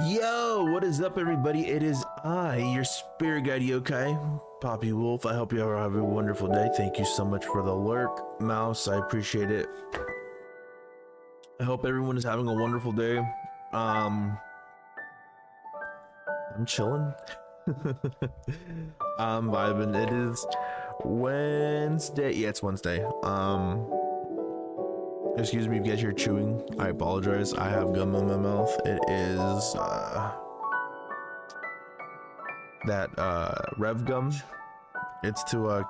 Yo, what is up, everybody? It is I, your spirit guide yokai, Poppy Wolf. I hope you all have a wonderful day. Thank you so much for the lurk, Mouse. I appreciate it. I hope everyone is having a wonderful day. I'm chilling. I'm vibing. It is Wednesday. Yeah, it's Wednesday. Excuse me if you guys hear chewing. I apologize. I have gum in my mouth. It is that Rev gum. It's a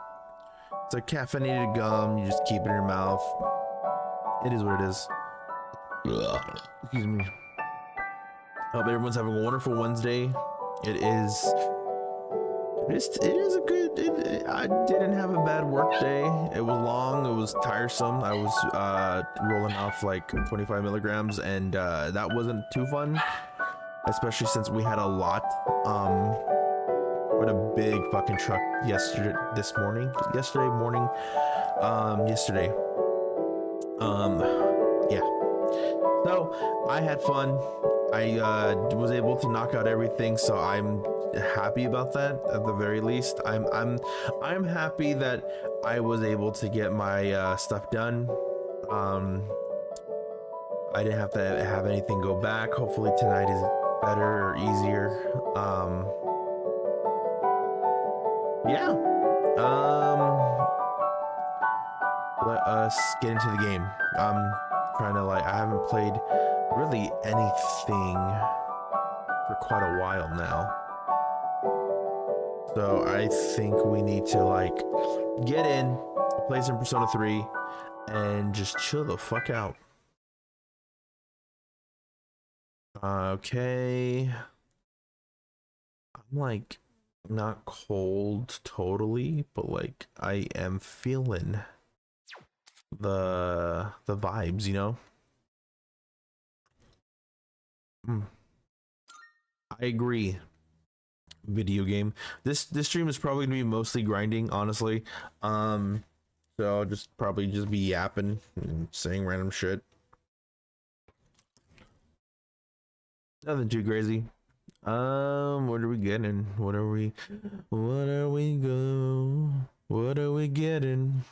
caffeinated gum. You just keep it in your mouth. It is what it is. Ugh. Excuse me. Hope everyone's having a wonderful Wednesday. It is a good. I didn't have a bad work day. It was long. It was tiresome. I was rolling off like 25 milligrams, and that wasn't too fun, especially since we had a lot. What a big fucking truck yesterday morning. Yeah. So I had fun. I was able to knock out everything, so I'm happy about that. At the very least, I'm happy that I was able to get my stuff done. I didn't have to have anything go back. Hopefully tonight is better or easier. Yeah. Let us get into the game. I'm trying to I haven't played really anything for quite a while now. So I think we need to get in, play some Persona 3, and just chill the fuck out. Okay. I'm not cold totally, but I am feeling the vibes, you know. I agree. Video game. This stream is probably gonna be mostly grinding, honestly. So I'll probably just be yapping and saying random shit. Nothing too crazy. What are we getting? What are we getting?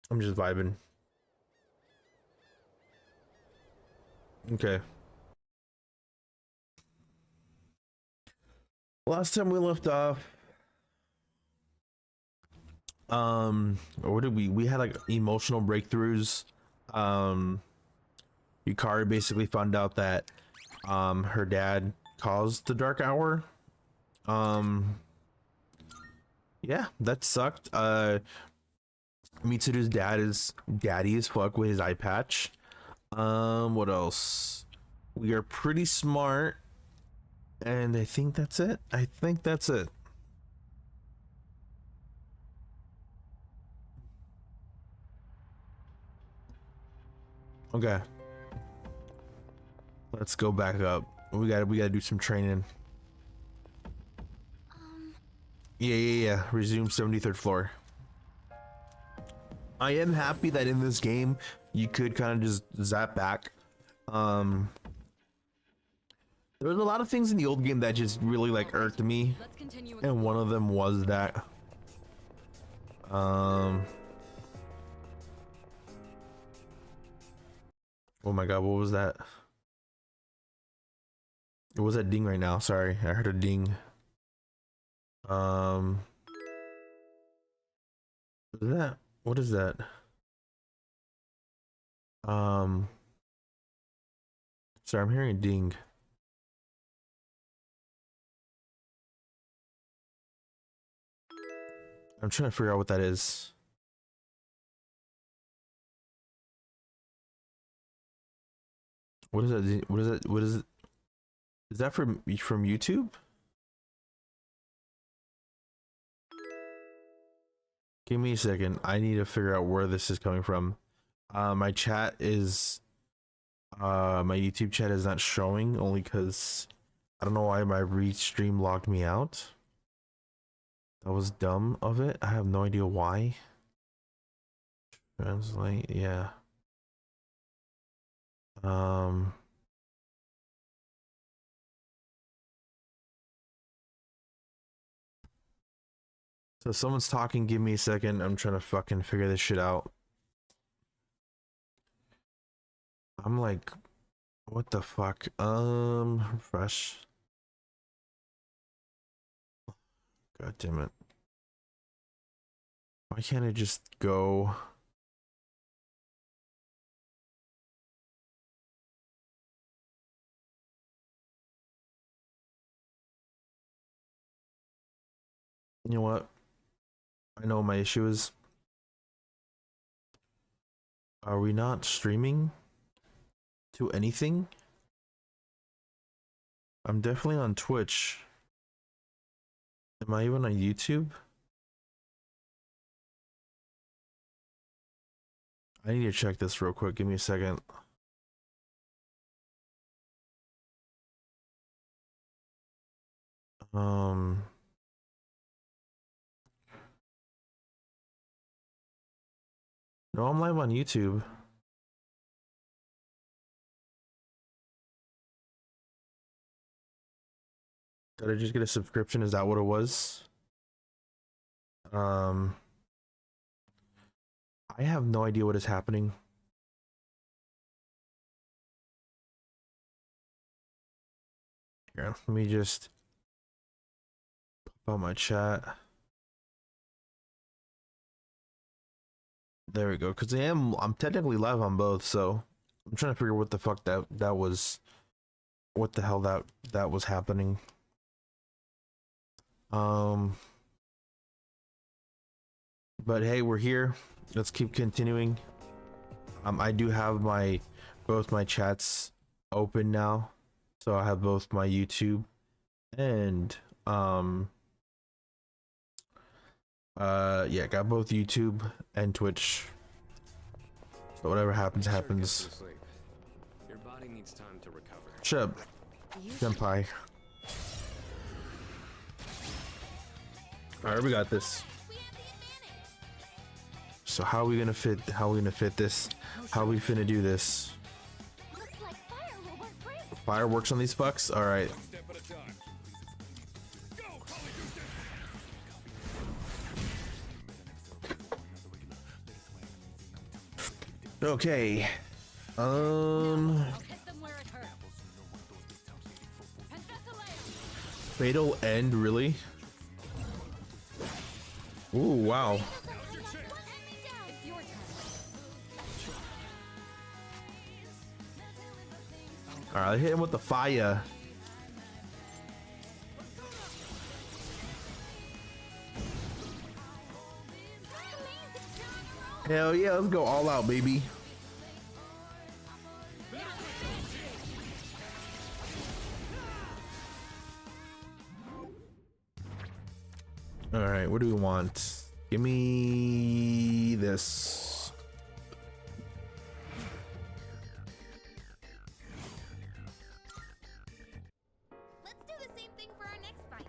I'm just vibing. Okay. Last time we left off, what did we had emotional breakthroughs. Yukari basically found out that her dad caused the dark hour. Yeah, that sucked. Mitsuru's dad is daddy as fuck with his eye patch. What else? We are pretty smart, and I think that's it. Okay. Let's go back up. We gotta do some training. Yeah. Resume 73rd floor. I am happy that in this game you could kind of just zap back. There was a lot of things in the old game that just really irked me, and one of them was that. Oh my god, what was that? What was that ding right now? Sorry, I heard a ding. What is that? Sorry, I'm hearing a ding. I'm trying to figure out what that is. What is that? What is it? Is that from YouTube? Give me a second. I need to figure out where this is coming from. My chat is my YouTube chat is not showing, only because I don't know why my read stream logged me out. That was dumb of it. I have no idea why. Translate, yeah. So someone's talking, give me a second. I'm trying to fucking figure this shit out. I'm like, what the fuck? Refresh. God damn it. Why can't I just go? You know what? I know what my issue is. Are we not streaming to anything? I'm definitely on Twitch. Am I even on YouTube? I need to check this real quick. Give me a second. No, I'm live on YouTube. Did I just get a subscription? Is that what it was? I have no idea what is happening. Here, let me just pop out my chat. There we go. Because I'm technically live on both, so I'm trying to figure what the fuck that was. What the hell that was happening. But hey, we're here. Let's keep continuing. I do have both my chats open now, so I have both my YouTube and yeah, got both YouTube and Twitch. So whatever happens, happens. Your body needs time to recover. Shut up, senpai. All right, we got this. So how are we gonna fit? How are we gonna fit this? How are we finna do this? Fireworks on these fucks? All right. Okay. Fatal end, really? Ooh, wow. Alright, hit him with the fire. Hell yeah, let's go all out, baby. Alright, what do we want? Give me this. Let's do the same thing for our next fight.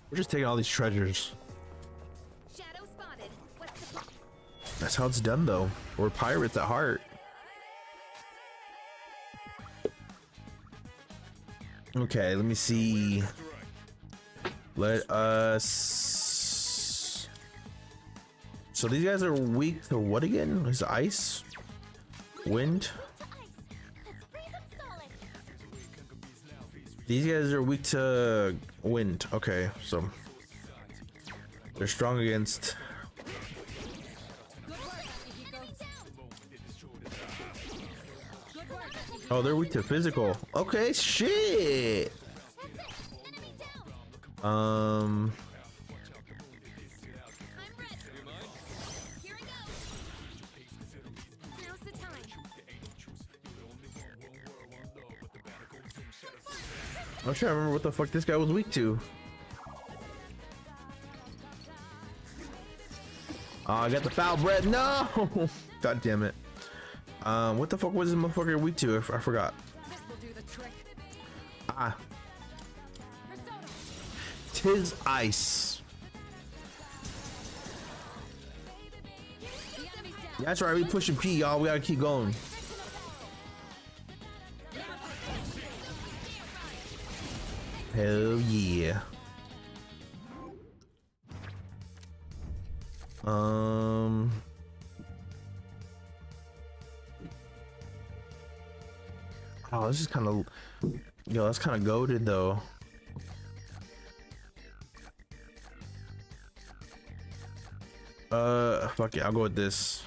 We're just taking all these treasures. Shadow spotted. What's the plan? That's how it's done, though. We're pirates at heart. Okay, let me see. Let us. So these guys are weak to what again? Is it ice? Wind? These guys are weak to wind. Okay, so they're strong against. Oh, they're weak to physical. Okay, shit. I'm trying to remember what the fuck this guy was weak to. I got the foul bread. No. God damn it. What the fuck was this motherfucker weak to? I forgot. This will do the trick. Ah, Persona. 'tis ice. The enemy's down. Yeah, that's right. We pushing P, y'all. We gotta keep going. Hell yeah. Oh, this is kind of, yo, that's kind of goated though. Fuck it, I'll go with this.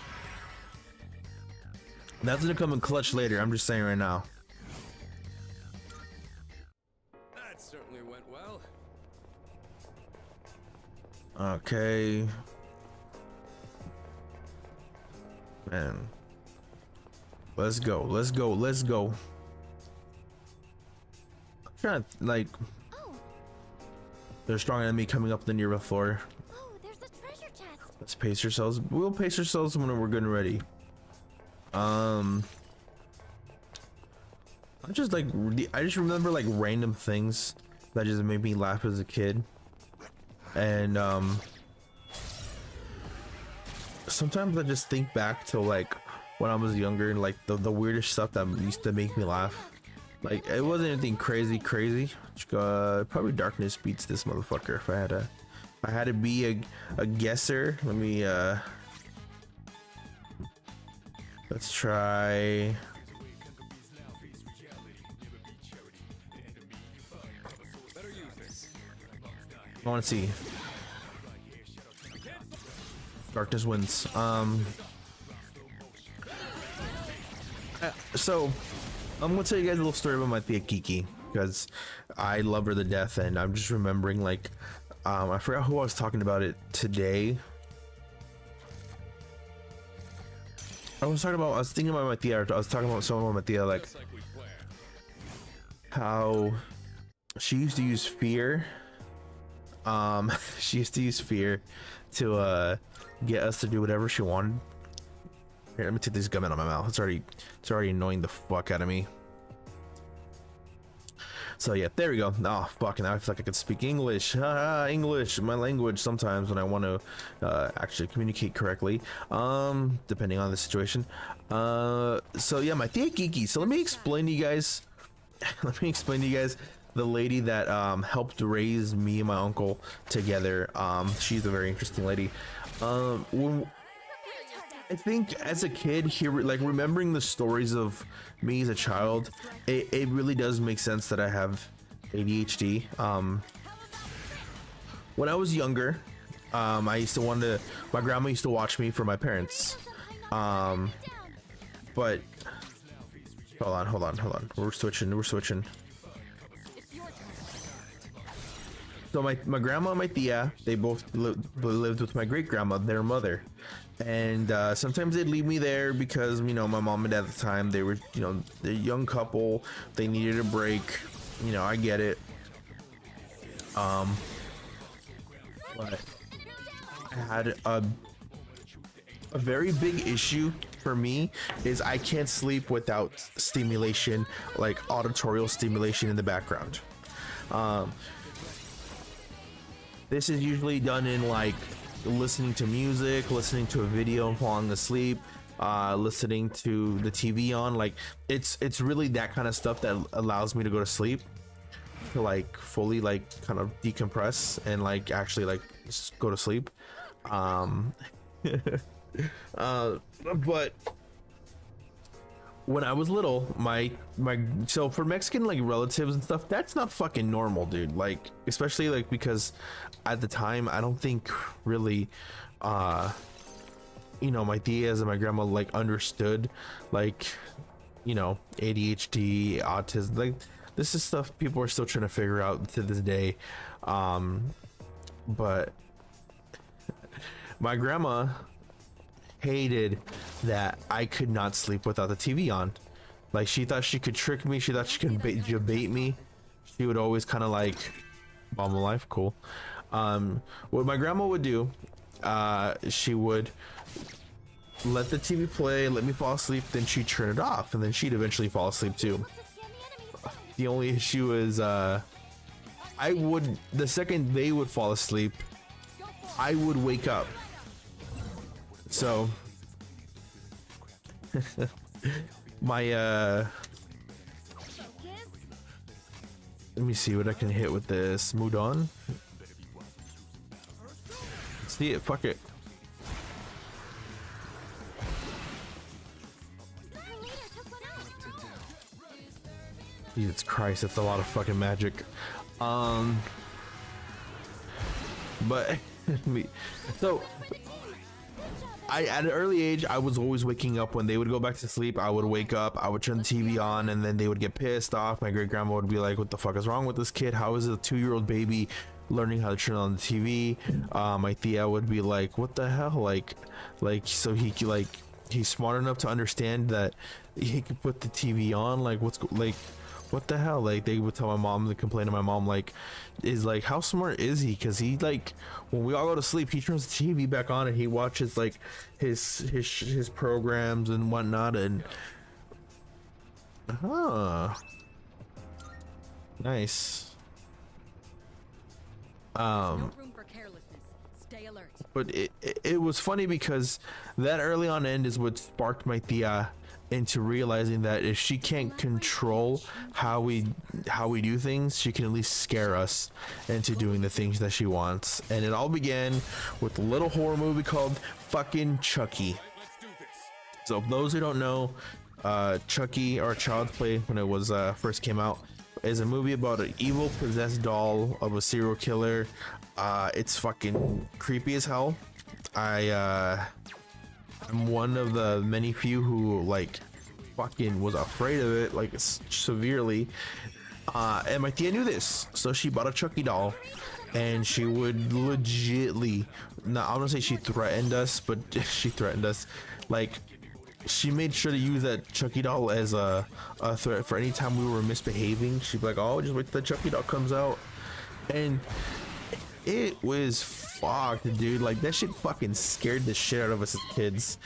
That's gonna come in clutch later. I'm just saying right now. That certainly went well. Okay. Man. Let's go. Let's go. Let's go. I'm trying to, like, Oh, there's a strong enemy coming up the near floor. oh, there's a treasure chest. Let's pace ourselves. We'll pace ourselves when we're good and ready. I just like, I just remember like random things that just made me laugh as a kid. And sometimes I just think back to like when I was younger and like the weirdest stuff that used to make me laugh. Like it wasn't anything crazy. Probably darkness beats this motherfucker. If I had to be a guesser, let me let's try. Better use this. I want to see. Darkness wins. So I'm gonna tell you guys a little story about my Tia Kiki because I love her to death, and I'm just remembering like I forgot who I was talking about it today. I was thinking about my Tia. I was talking about someone with my Tia, like Just like we planned. how she used to use fear. She used to use fear to get us to do whatever she wanted. Here, let me take this gum out of my mouth. It's already annoying the fuck out of me. So yeah, there we go. Oh fuck, now I feel like I could speak English. English, my language sometimes when I want to actually communicate correctly. Depending on the situation. So yeah, my Tia Kiki. So let me explain to you guys. The lady that helped raise me and my uncle together. She's a very interesting lady. I think as a kid here, like remembering the stories of me as a child, it really does make sense that I have ADHD. When I was younger, I used to my grandma used to watch me for my parents. But hold on. We're switching. So my grandma and my tia, they both lived with my great grandma, their mother. And sometimes they'd leave me there because, you know, my mom and dad at the time, they were, you know, they're a young couple, they needed a break, you know, I get it. But I had a very big issue for me is I can't sleep without stimulation, like auditorial stimulation in the background. This is usually done in like listening to music, listening to a video and falling asleep, listening to the TV on. Like it's really that kind of stuff that allows me to go to sleep, to like fully like kind of decompress and like actually like just go to sleep. But when I was little, so for Mexican like relatives and stuff, that's not fucking normal, dude. Like especially like because at the time I don't think really you know, my tias and my grandma like understood like, you know, ADHD, autism. Like this is stuff people are still trying to figure out to this day. But my grandma hated that I could not sleep without the TV on. Like she thought she could trick me, she thought she could bait me. She would always kind of like bomb the life. Cool. What my grandma would do, she would let the TV play, let me fall asleep, then she'd turn it off, and then she'd eventually fall asleep too. The only issue is the second they would fall asleep, I would wake up. So my let me see what I can hit with this. Moved on. See it, fuck it. Jesus Christ, that's a lot of fucking magic. But so at an early age, I was always waking up when they would go back to sleep. I would wake up, I would turn the TV on, and then they would get pissed off. My great grandma would be like, "What the fuck is wrong with this kid? How is a 2-year-old baby learning how to turn on the TV?" My tia would be like, "What the hell?" Like so he's smart enough to understand that he could put the TV on. Like what the hell? Like they would tell my mom, to complain to my mom, like, is like, how smart is he? Because he, like, when we all go to sleep, he turns the TV back on and he watches like his programs and whatnot. And nice. No room for carelessness. Stay alert. But it was funny because that early on end is what sparked my tia into realizing that if she can't control how we do things, she can at least scare us into doing the things that she wants. And it all began with a little horror movie called fucking Chucky. So those who don't know, Chucky, or Child's Play, when it was first came out, is a movie about an evil possessed doll of a serial killer. It's fucking creepy as hell. I'm one of the many few who like fucking was afraid of it, like severely. And my tia knew this, so she bought a Chucky doll, and she would legitly, now I'm gonna say she threatened us, but she threatened us. Like, she made sure to use that Chucky doll as a threat for any time we were misbehaving. She'd be like, "Oh, just wait till the Chucky doll comes out." And it was fucked, dude. Like, that shit fucking scared the shit out of us as kids.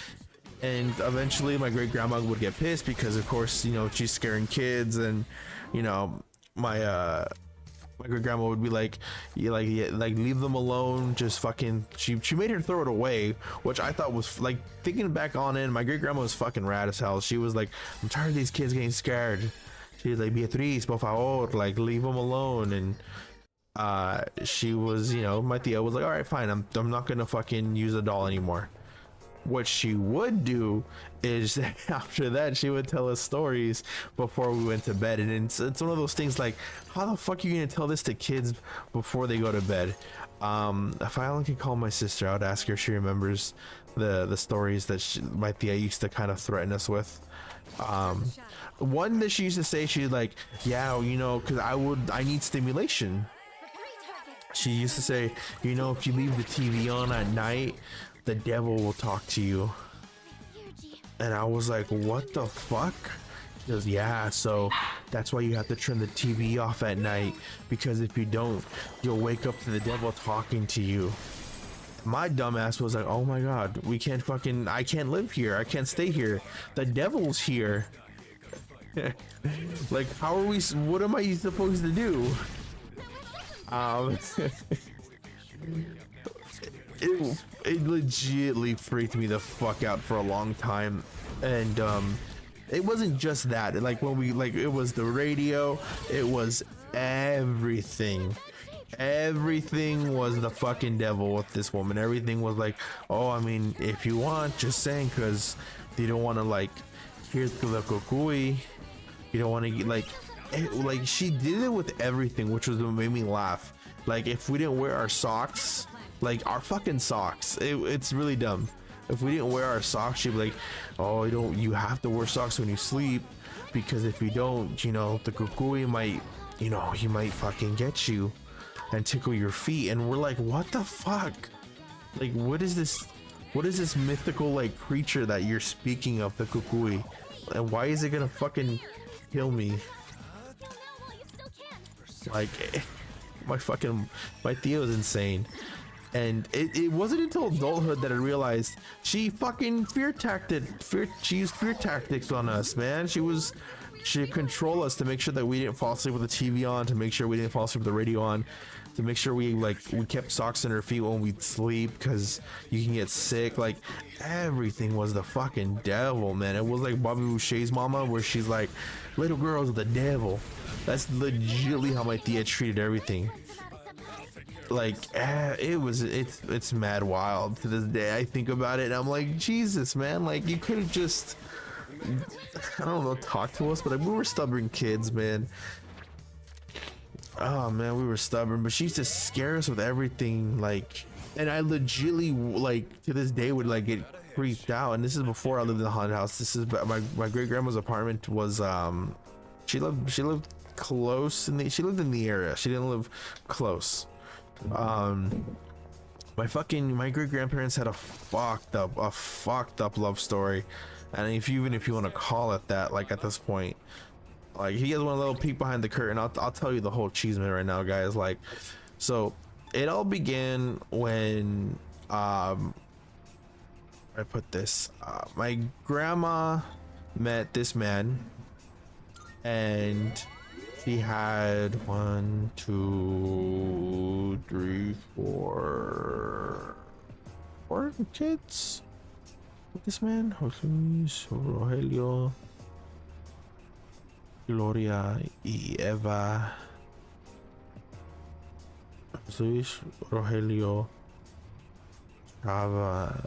And eventually my great grandma would get pissed because, of course, you know, she's scaring kids. And, you know, my great grandma would be like, yeah, leave them alone. Just fucking, she made her throw it away, which I thought was, like, thinking back on it, my great grandma was fucking rad as hell. She was like, "I'm tired of these kids getting scared." She was like, "Beatriz, por favor, like, leave them alone." And she was, you know, my tia was like, "All right, fine, I'm not gonna fucking use a doll anymore." What she would do is after that, she would tell us stories before we went to bed. And it's one of those things like, how the fuck are you gonna tell this to kids before they go to bed? If I only could call my sister, I would ask her if she remembers the stories that my tia used to kind of threaten us with. One that she used to say, she's like, "Yeah, you know, because I need stimulation." She used to say, "You know, if you leave the TV on at night, the devil will talk to you." And I was like, "What the fuck?" She goes, "Yeah, so that's why you have to turn the TV off at night, because if you don't, you'll wake up to the devil talking to you." My dumbass was like, "Oh my god, I can't live here, I can't stay here, the devil's here." Like, what am I supposed to do? It legitly freaked me the fuck out for a long time. And it wasn't just that, like, when we, like, it was the radio, it was everything was the fucking devil with this woman. Everything was like, "Oh, I mean, if you want, just saying, because you don't want to, like, hear the kukui, you don't want to get, like, she did it with everything, which was what made me laugh. Like, if we didn't wear our socks, like our fucking socks, it's really dumb. If we didn't wear our socks, she'd be like, "Oh, you have to wear socks when you sleep, because if you don't, you know, the kukui might, you know, he might fucking get you and tickle your feet." And we're like, "What the fuck? Like, what is this mythical, like, creature that you're speaking of, the kukui, and why is it gonna fucking kill me?" Like, my Theo is insane. And it wasn't until adulthood that I realized she fucking she used fear tactics on us, man. She controlled us to make sure that we didn't fall asleep with the TV on, to make sure we didn't fall asleep with the radio on, to make sure we kept socks in our feet when we'd sleep, because you can get sick. Like, everything was the fucking devil, man. It was like Bobby Boucher's mama, where she's like, little girls are the devil. That's legitimately how my tia treated everything. Like, it's mad wild. To this day I think about it and I'm like, Jesus, man, like, you could have just, I don't know, talk to us. But we were stubborn kids, man. Oh man, we were stubborn. But she used to scare us with everything, like, and I legitimately, like, to this day would like get freaked out. And this is before I lived in the haunted house. This is my great grandma's apartment was she lived close she lived in the area. She didn't live close. My great grandparents had a fucked up love story, and if you want to call it that, like, at this point, like, if you guys want a little peek behind the curtain, I'll tell you the whole cheeseman right now, guys. Like, so it all began when I put this, my grandma met this man, and she had 1, 2, 3, 4 kids with this man. Jose Luis, Rogelio, Gloria y Eva. Jose Luis, Rogelio, Chava.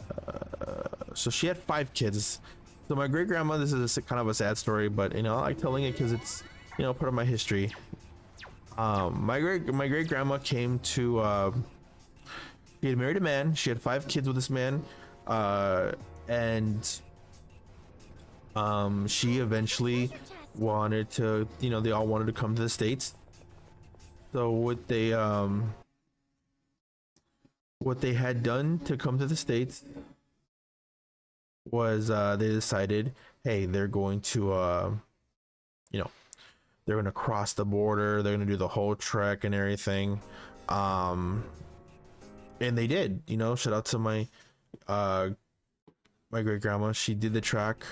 So she had 5 kids. So my great grandma, this is kind of a sad story, but you know, I like telling it because it's, you know, part of my history. My great grandma came to she had married a man. She had 5 kids with this man, and she eventually wanted to, you know, they all wanted to come to the States. So what they had done to come to the States was they decided, hey, they're going to you know, they're gonna cross the border, they're gonna do the whole trek and everything. And they did, you know. Shout out to my great grandma. She did the trek.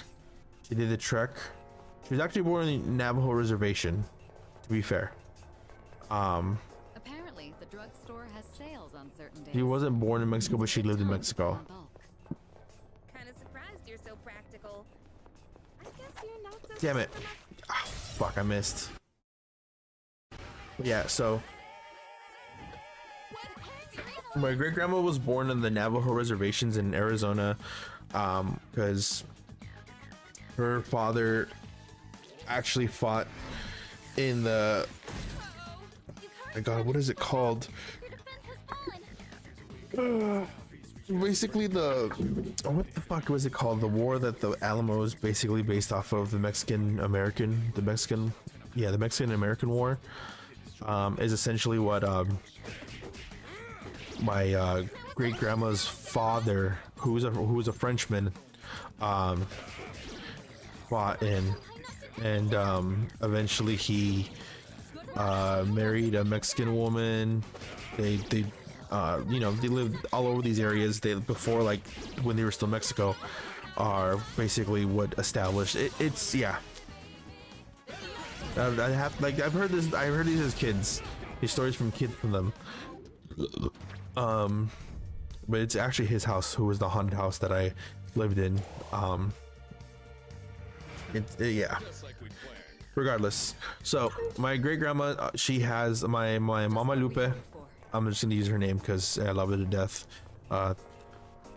She was actually born in the Navajo reservation, to be fair. Apparently, the drugstore has sales on certain days. She wasn't born in Mexico, but she lived in Mexico. Kind of surprised you're so practical. I guess you're not so Damn it. Oh, fuck, I missed. Yeah, so my great grandma was born in the Navajo reservations in Arizona, because her father actually fought in the, oh my god, what is it called? Basically what the fuck was it called? The war that the Alamo is basically based off of, the Mexican American War, is essentially what my great grandma's father, who was a Frenchman, fought in, and eventually he married a Mexican woman. They you know, they lived all over these areas. They, before, like, when they were still Mexico, are basically what established it. It's, yeah. I've heard these as kids, these stories from kids from them. But it's actually his house, who was the haunted house that I lived in. Yeah. Regardless, so my great grandma, she has my Mama Lupe. I'm just gonna use her name because I love her to death. My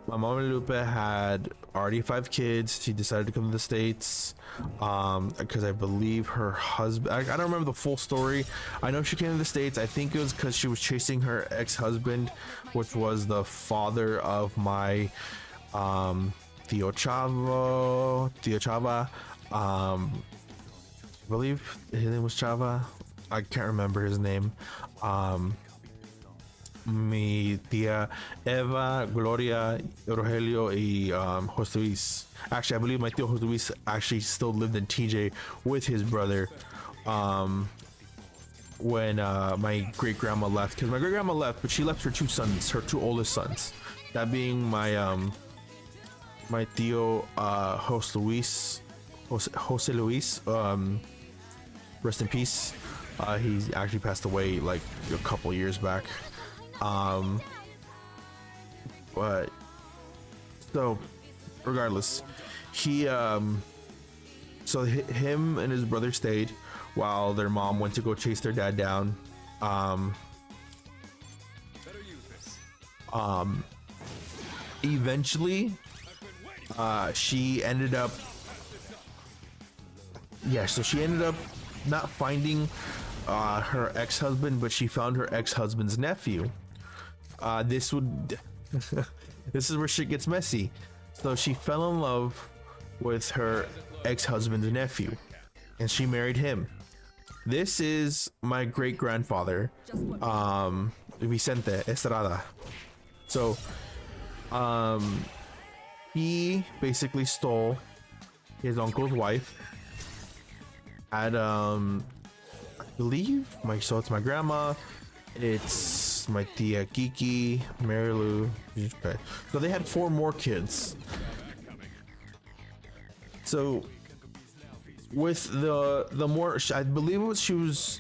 Mama Lupe had already 5 kids. She decided to come to the States because I believe her husband, I don't remember the full story. I know she came to the States. I think it was because she was chasing her ex-husband, which was the father of my Tio Chava. I believe his name was Chava. I can't remember his name. Mi tía Eva, Gloria, Rogelio, y Jose Luis. Actually, I believe my tío Jose Luis actually still lived in TJ with his brother. when my great grandma left, because my great grandma left, but she left her two sons, her two oldest sons, that being my tío Jose Luis, rest in peace. He actually passed away like a couple years back. But so regardless, he so him and his brother stayed while their mom went to go chase their dad down. Better use this. Eventually she ended up not finding her ex-husband, but she found her ex-husband's nephew. This is where shit gets messy. So she fell in love with her ex-husband's nephew, and she married him. This is my great-grandfather, Vicente Estrada. So he basically stole his uncle's wife. Had I believe it's my grandma, it's my tia Kiki, Mary Lou. Okay. So they had 4 more kids. So with the more, I believe it was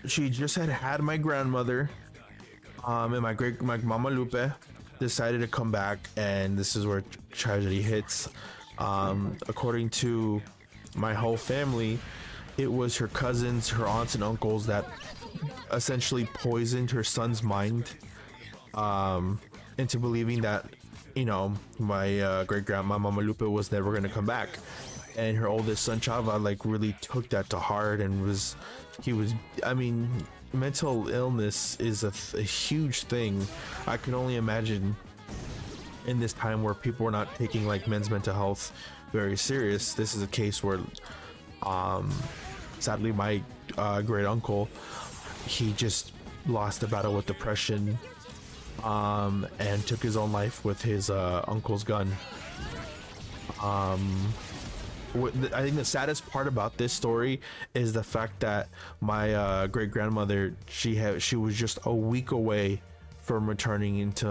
she just had my grandmother, and my mama Lupe decided to come back, and this is where tragedy hits. According to my whole family, it was her cousins, her aunts and uncles that essentially poisoned her son's mind into believing that, you know, my great grandma Mama Lupe was never going to come back. And her oldest son Chava like really took that to heart and I mean, mental illness is a huge thing. I can only imagine in this time where people are not taking like men's mental health very serious. This is a case where sadly my great uncle, he just lost the battle with depression and took his own life with his uncle's gun. I think the saddest part about this story is the fact that my great grandmother, she was just a week away from returning into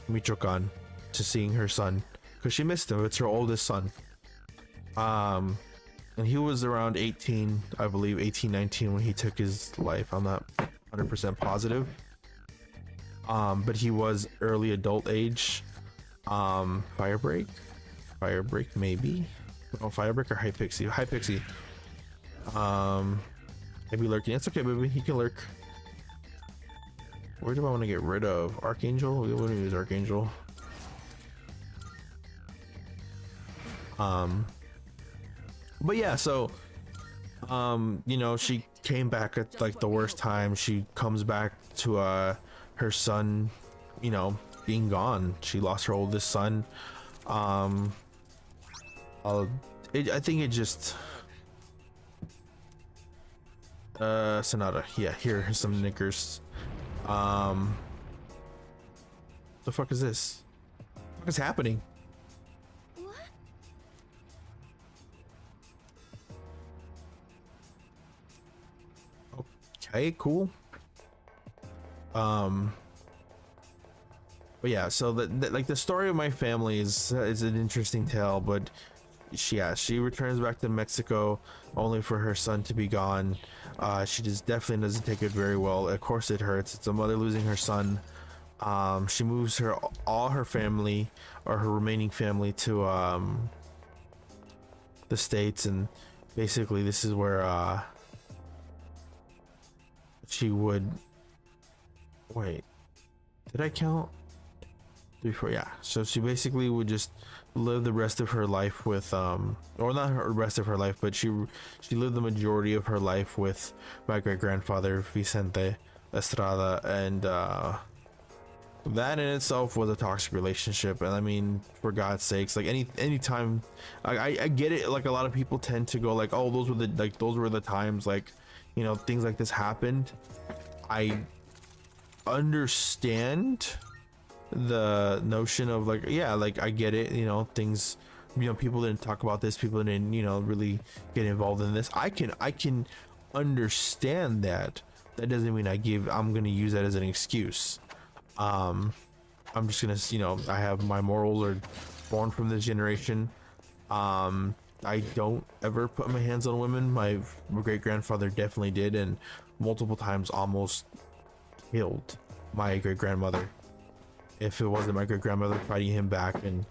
Michoacan to seeing her son, because she missed him. It's her oldest son. And he was around 18, I believe 18, 19 when he took his life. I'm not 100% positive. But he was early adult age. Firebreak maybe. Oh, Firebreak or Hypixie. Maybe lurking. It's okay, baby. He can lurk. Where do I want to get rid of? Archangel? We want to use Archangel. But yeah, so you know, she came back at like the worst time. She comes back to her son, you know, being gone. She lost her oldest son. I think it just Sonata. Yeah, here's some knickers. The fuck is this? What is happening? What? Okay, cool. But yeah, so like the story of my family is an interesting tale, but she returns back to Mexico only for her son to be gone. She just definitely doesn't take it very well. Of course it hurts. It's a mother losing her son. She moves all her family, or her remaining family, to the States, and basically this is where she would wait. Did I count? 3, 4, yeah. So she basically would just live the rest of her life with or not her rest of her life, but she lived the majority of her life with my great grandfather Vicente Estrada, and that in itself was a toxic relationship. And I mean, for God's sakes, like any time, I get it, like a lot of people tend to go like, oh, those were the times, like, you know, things like this happened. I understand the notion of like, yeah, like I get it, you know, things, you know, people didn't talk about this, people didn't, you know, really get involved in this. I can understand that, that doesn't mean I'm gonna use that as an excuse. I'm just gonna, you know, I have my morals are born from this generation. I don't ever put my hands on women. My great grandfather definitely did, and multiple times almost killed my great grandmother. If it wasn't my great grandmother fighting him back, and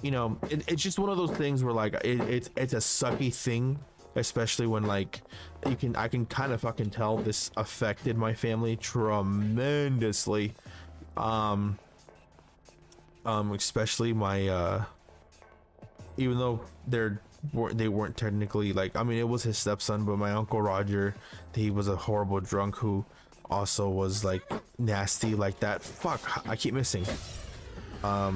you know, it's just one of those things where like it's a sucky thing, especially when like I can kind of fucking tell this affected my family tremendously. Especially my even though they weren't technically like, I mean, it was his stepson, but my uncle Roger, he was a horrible drunk who also was like nasty like that. Fuck, I keep missing. I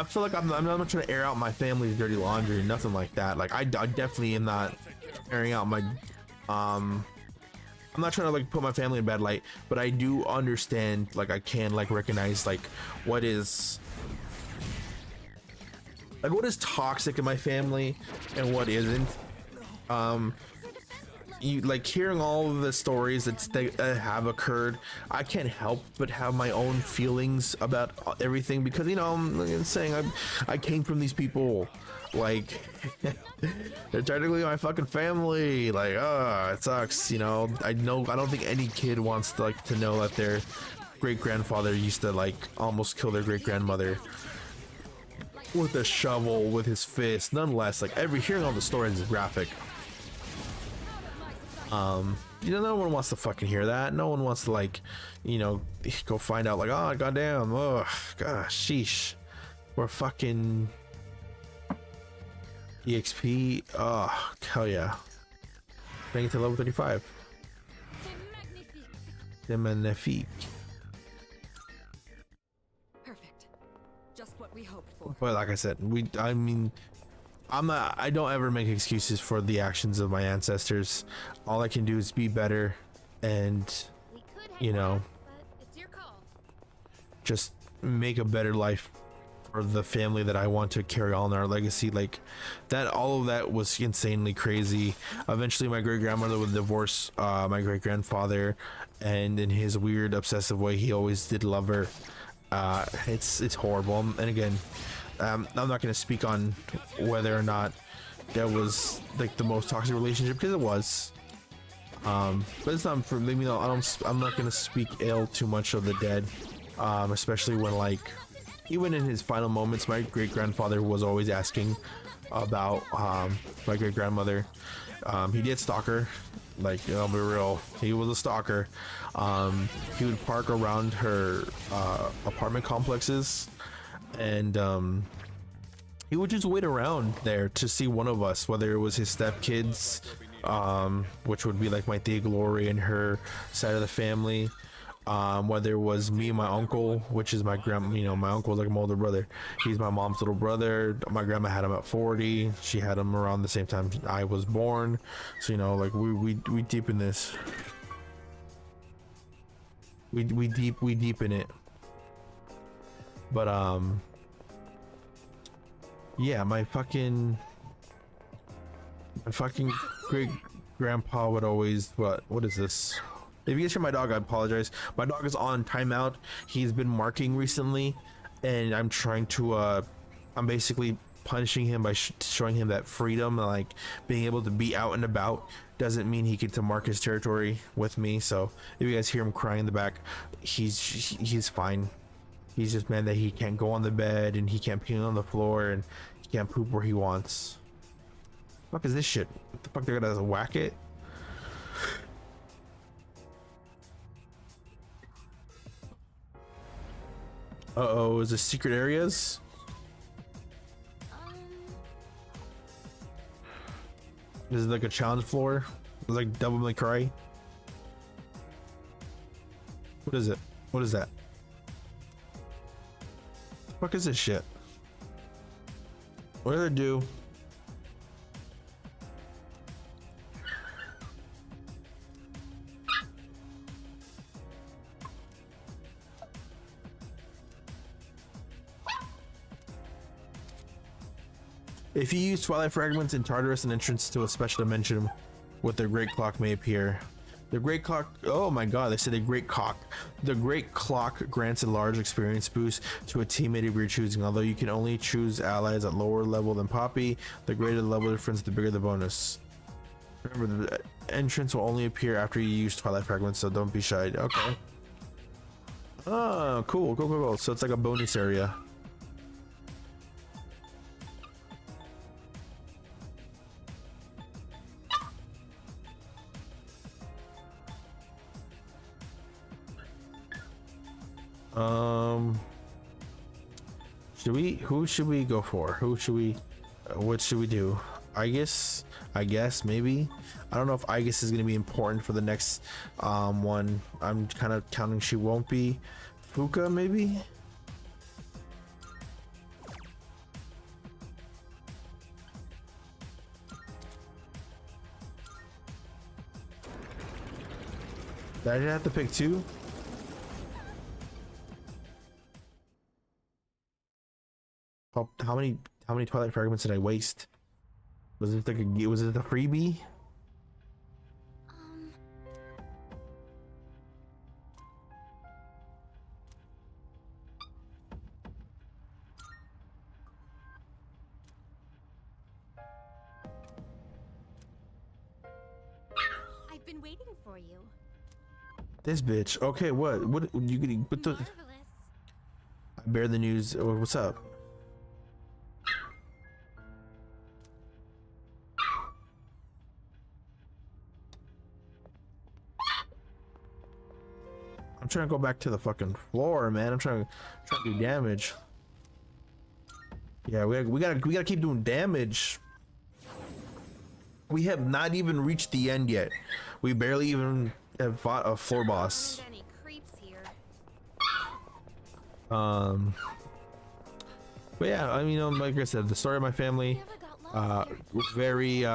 feel like I'm not trying to air out my family's dirty laundry, nothing like that. Like I definitely am not airing out my I'm not trying to like put my family in bad light, but I do understand, like I can like recognize like what is toxic in my family and what isn't. You like hearing all of the stories that have occurred, I can't help but have my own feelings about everything, because you know, I'm saying I came from these people, like they're technically my fucking family. Like, it sucks, you know. I don't think any kid wants to like to know that their great grandfather used to like almost kill their great grandmother with a shovel with his fist. Nonetheless, like hearing all the stories is graphic. You know, no one wants to fucking hear that. No one wants to like, you know, go find out like, oh goddamn, oh gosh, sheesh, we're fucking EXP. Oh hell yeah, bring it to level 35. C'est magnifique. Perfect. Just what we hoped for. But like I said, I mean, I don't ever make excuses for the actions of my ancestors. All I can do is be better and, We could head you know, back, but it's your call. just make a better life for the family that I want to carry on our legacy. Like that, all of that was insanely crazy. Eventually my great grandmother would divorce my great grandfather, and in his weird obsessive way he always did love her. It's horrible. And again, I'm not going to speak on whether or not that was like the most toxic relationship, because it was. But it's not for me. I'm not going to speak ill too much of the dead, especially when like even in his final moments, my great grandfather was always asking about my great grandmother. He did stalk her. Like, you know, I'll be real, he was a stalker. He would park around her apartment complexes, and he would just wait around there to see one of us, whether it was his stepkids, which would be like my Tia Glory and her side of the family, whether it was me and my uncle, which is my my uncle was like my older brother. He's my mom's little brother. My grandma had him at 40. She had him around the same time I was born. So, you know, like we deep in this. We deep in it. But yeah, my fucking great grandpa would always, what is this? If you guys hear my dog, I apologize. My dog is on timeout. He's been marking recently, and I'm trying to I'm basically punishing him by showing him that freedom, like being able to be out and about doesn't mean he gets to mark his territory with me. So if you guys hear him crying in the back, he's fine. He's just mad that he can't go on the bed and he can't pee on the floor and he can't poop where he wants. What the fuck is this shit? What the fuck, they're gonna whack it? Uh-oh, is this secret areas? Is it like a challenge floor? It's like Devil May Cry? What is it? What is that? The fuck is this shit? What did I do? If you use Twilight Fragments in Tartarus, an entrance to a special dimension with the great clock may appear. The great clock, oh my god, they said the great clock. The great clock grants a large experience boost to a teammate of your choosing. Although you can only choose allies at lower level than Poppy, the greater the level difference, the bigger the bonus. Remember, the entrance will only appear after you use Twilight Fragments, so don't be shy. Okay. Oh, cool, cool, cool, cool. So it's like a bonus area. Who should we go for? What should we do? I guess maybe. I don't know if Aegis is going to be important for the next one. I'm kind of counting she won't be. Fuka maybe. Did I have to pick two? How many Twilight Fragments did I waste? Was it like was it a freebie? I've been waiting for you. This bitch. Okay, what you getting? What the? Marvelous. I bear the news. Oh, what's up? I'm trying to go back to the fucking floor, man. I'm trying to do damage. Yeah, we gotta keep doing damage. We have not even reached the end yet. We barely even have fought a floor boss. Any creeps here. But yeah, I mean, like I said, the story of my family, very Find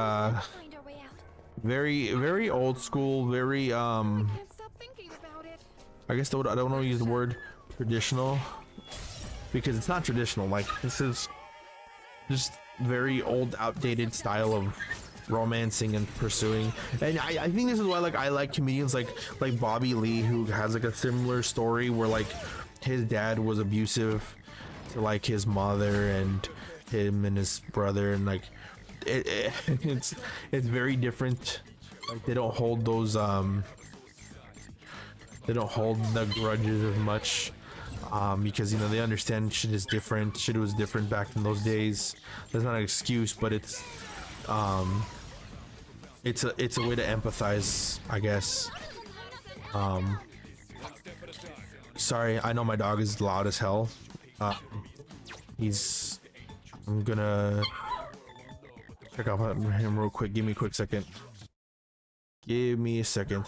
our way out. very old school, very I can't stop thinking about it. I guess I don't want to use the word traditional because it's not traditional. Like, this is just very old, outdated style of romancing and pursuing. And I think this is why I like comedians like Bobby Lee, who has like a similar story where like his dad was abusive to like his mother and him and his brother, and like it's very different. Like, they don't hold those they don't hold the grudges as much, because you know they understand shit is different. Shit was different back in those days. That's not an excuse, but it's a way to empathize, I guess. Sorry, I know my dog is loud as hell. I'm gonna check out him real quick. Give me a quick second. Give me a second.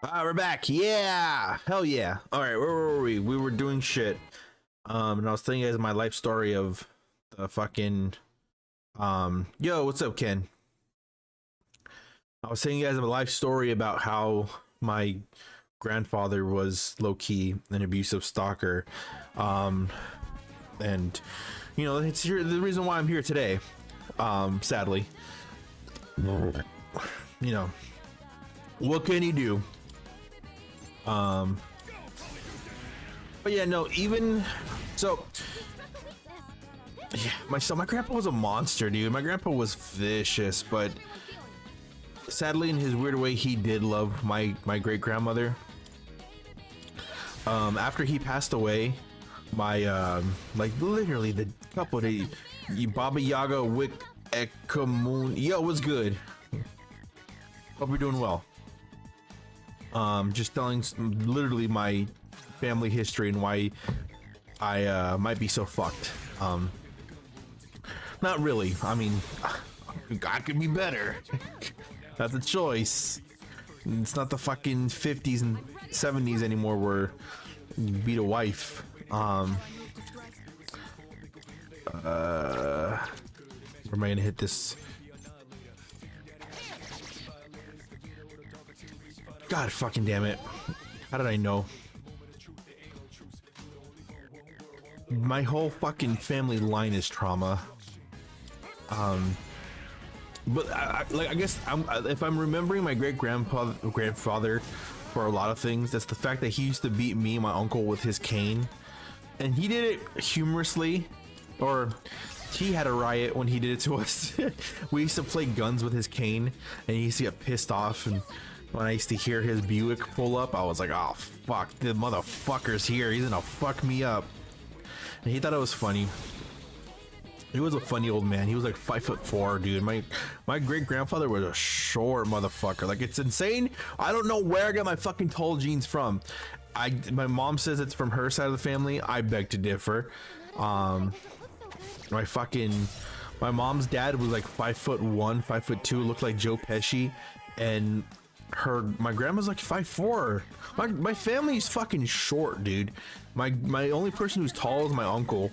We're back. Yeah, hell yeah. All right, where were we? We were doing shit. And I was telling you guys my life story of the fucking. Yo, what's up, Ken? I was telling you guys my life story about how my grandfather was low key an abusive stalker. And you know, it's here the reason why I'm here today. Sadly, you know, what can you do? But yeah, no, even so, yeah, my grandpa was a monster, dude. My grandpa was vicious, but sadly, in his weird way, he did love my great grandmother. After he passed away, my like literally the couple that Baba Yaga Wick Ekamun, yo, what's good? Hope you're doing well. Just telling literally my family history and why I might be so fucked. Not really. I mean, God could be better. That's a choice. It's not the fucking 50s and 70s anymore where you beat a wife. Where am I gonna hit this? God fucking damn it. How did I know? My whole fucking family line is trauma. But I guess if I'm remembering my grandfather for a lot of things, that's the fact that he used to beat me and my uncle with his cane. And he did it humorously, or he had a riot when he did it to us. We used to play guns with his cane, and he used to get pissed off. And when I used to hear his Buick pull up, I was like, oh fuck, the motherfucker's here, he's gonna fuck me up. And he thought it was funny. He was a funny old man. He was like 5'4", dude. My great grandfather was a short motherfucker. Like, it's insane. I don't know where I got my fucking tall genes from. My mom says it's from her side of the family. I beg to differ. My mom's dad was like 5'1", 5'2", looked like Joe Pesci, and my grandma's like 5'4". My family's fucking short, dude. My only person who's tall is my uncle.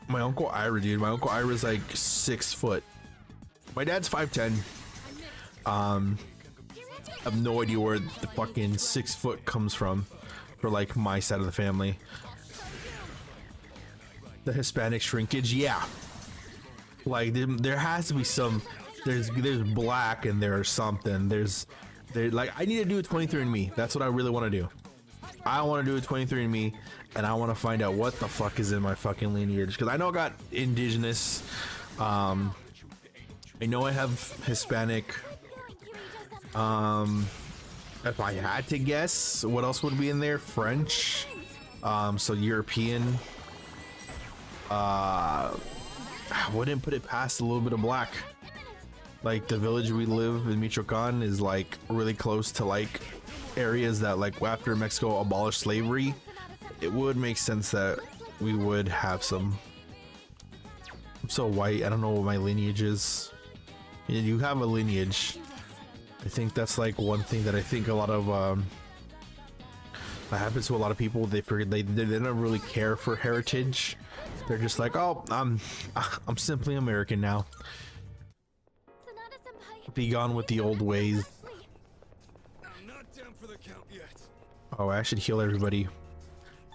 My uncle Ira, dude. My uncle Ira's like 6 foot. My dad's 5'10". I have no idea where the fucking 6 foot comes from for like my side of the family. The Hispanic shrinkage, yeah. Like there has to be some. There's black and there's something. There's like I need to do a 23andMe. That's what I really want to do. I want to do a 23andMe, and I want to find out what the fuck is in my fucking lineage, because I know I got indigenous. I know I have Hispanic. If I had to guess, what else would be in there? French. So European. I wouldn't put it past a little bit of black. Like the village we live in Michoacan is like really close to like areas that like after Mexico abolished slavery, it would make sense that we would have some. I'm so white, I don't know what my lineage is. You have a lineage. I think that's like one thing that I think a lot of that happens to a lot of people. They forget they don't really care for heritage. They're just like, oh, I'm simply American now. Be gone with the old ways. I'm not down for the count yet. Oh, I should heal everybody.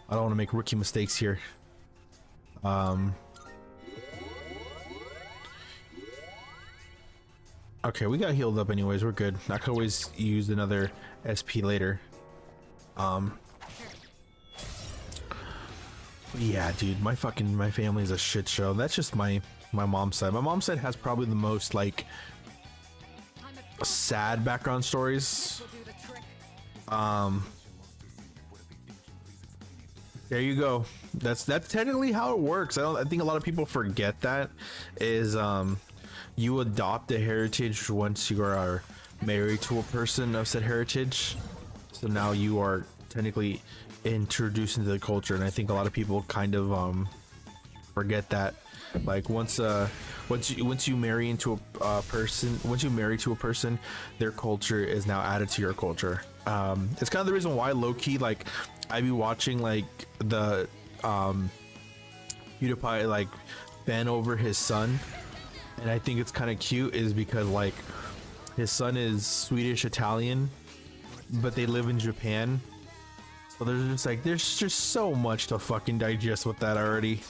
I don't want to make rookie mistakes here. Okay, we got healed up anyways. We're good. I could always use another SP later. Yeah, dude, my family is a shit show. That's just my mom's side. My mom's side has probably the most like sad background stories. There you go. That's technically how it works. I think a lot of people forget that is you adopt a heritage once you are married to a person of said heritage. So now you are technically introduced into the culture, and I think a lot of people kind of forget that. Like once you marry into a person, once you marry to a person, their culture is now added to your culture. It's kind of the reason why low key, like I be watching like the PewDiePie like fan over his son, and I think it's kind of cute is because like his son is Swedish Italian, but they live in Japan. So there's just so much to fucking digest with that already.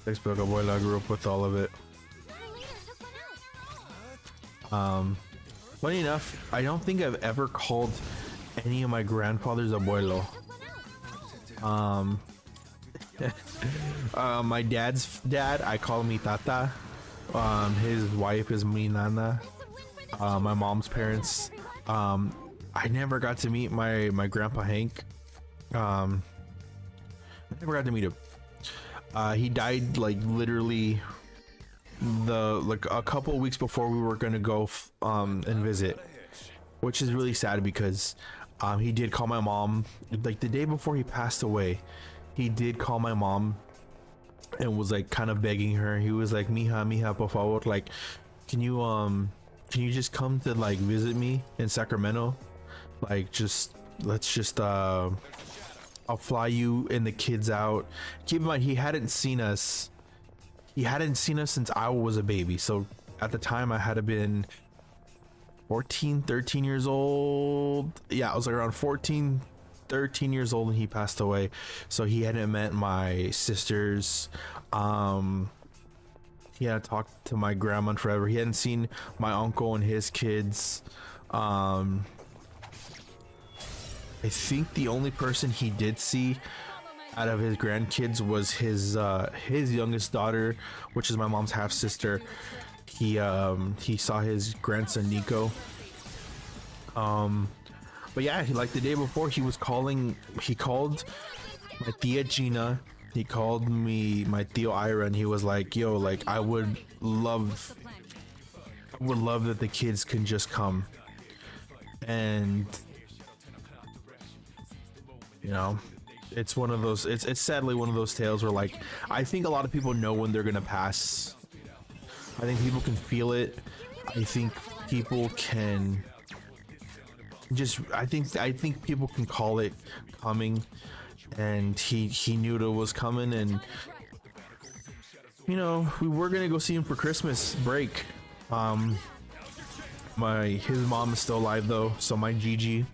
Facebook abuela, I grew up with all of it. Funny enough, I don't think I've ever called any of my grandfathers abuelo. My dad's dad, I call me tata. His wife is mi nana. My mom's parents, I never got to meet my grandpa Hank. I never got to meet him. He died like literally a couple weeks before we were gonna go and visit, which is really sad because he did call my mom like the day before he passed away. He did call my mom and was like kind of begging her. He was like, mija por favor, like can you just come to like visit me in Sacramento, like let's just I'll fly you and the kids out. Keep in mind he hadn't seen us since I was a baby, so at the time I had been 13 years old. Yeah, I was like around 13 years old when he passed away, so he hadn't met my sisters. He hadn't talked to my grandma in forever. He hadn't seen my uncle and his kids. I think the only person he did see out of his grandkids was his youngest daughter, which is my mom's half sister. He saw his grandson Nico. But yeah, like the day before he called my tia Gina, he called me my tio Ira, and he was like, yo, like I would love that the kids can just come. And you know, it's one of those, it's sadly one of those tales where like I think a lot of people know when they're gonna pass. I think people can feel it. I think people can just I think people can call it coming, and he knew it was coming. And you know, we were gonna go see him for Christmas break. His mom is still alive though, so my Gigi,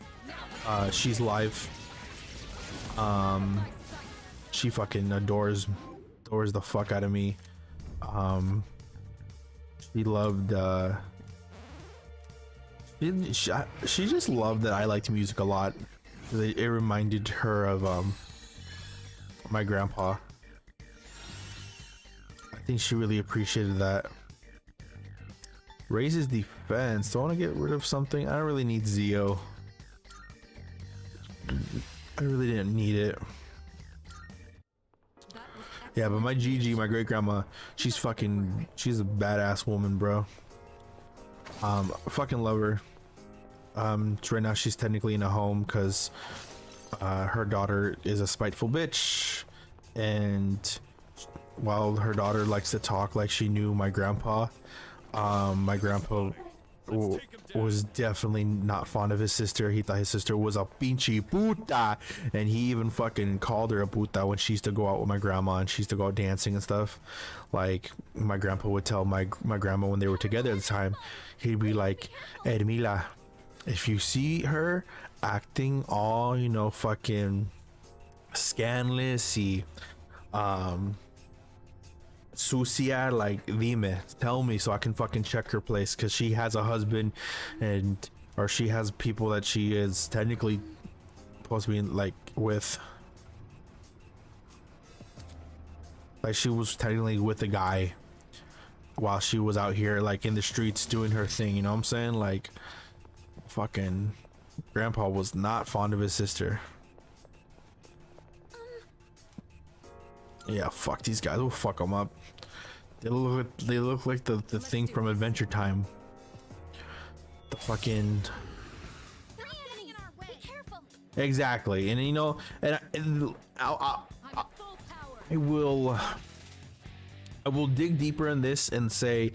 she's live. She fucking adores the fuck out of me. She loved she just loved that I liked music a lot. It reminded her of my grandpa. I think she really appreciated that. Raises defense. Do I want to get rid of something? I don't really need Zeo. I really didn't need it. Yeah, but my Gigi, my great grandma, she's a badass woman, bro. I fucking love her. Right now she's technically in a home because her daughter is a spiteful bitch, and while her daughter likes to talk like she knew my grandpa, my grandpa was definitely not fond of his sister. He thought his sister was a pinche puta, and he even fucking called her a puta when she used to go out with my grandma and she used to go out dancing and stuff. Like my grandpa would tell my grandma when they were together at the time, he'd be like, Ermila, if you see her acting all, you know, fucking scandalous sucia, like dime, tell me so I can fucking check her place, because she has a husband, or she has people that she is technically supposed to be like with, like she was technically with a guy while she was out here like in the streets doing her thing, you know what I'm saying? Like fucking grandpa was not fond of his sister. Yeah, fuck these guys. We'll fuck them up. They look like the thing from Adventure Time. The fucking... Exactly. And you know, and I will... I will dig deeper in this and say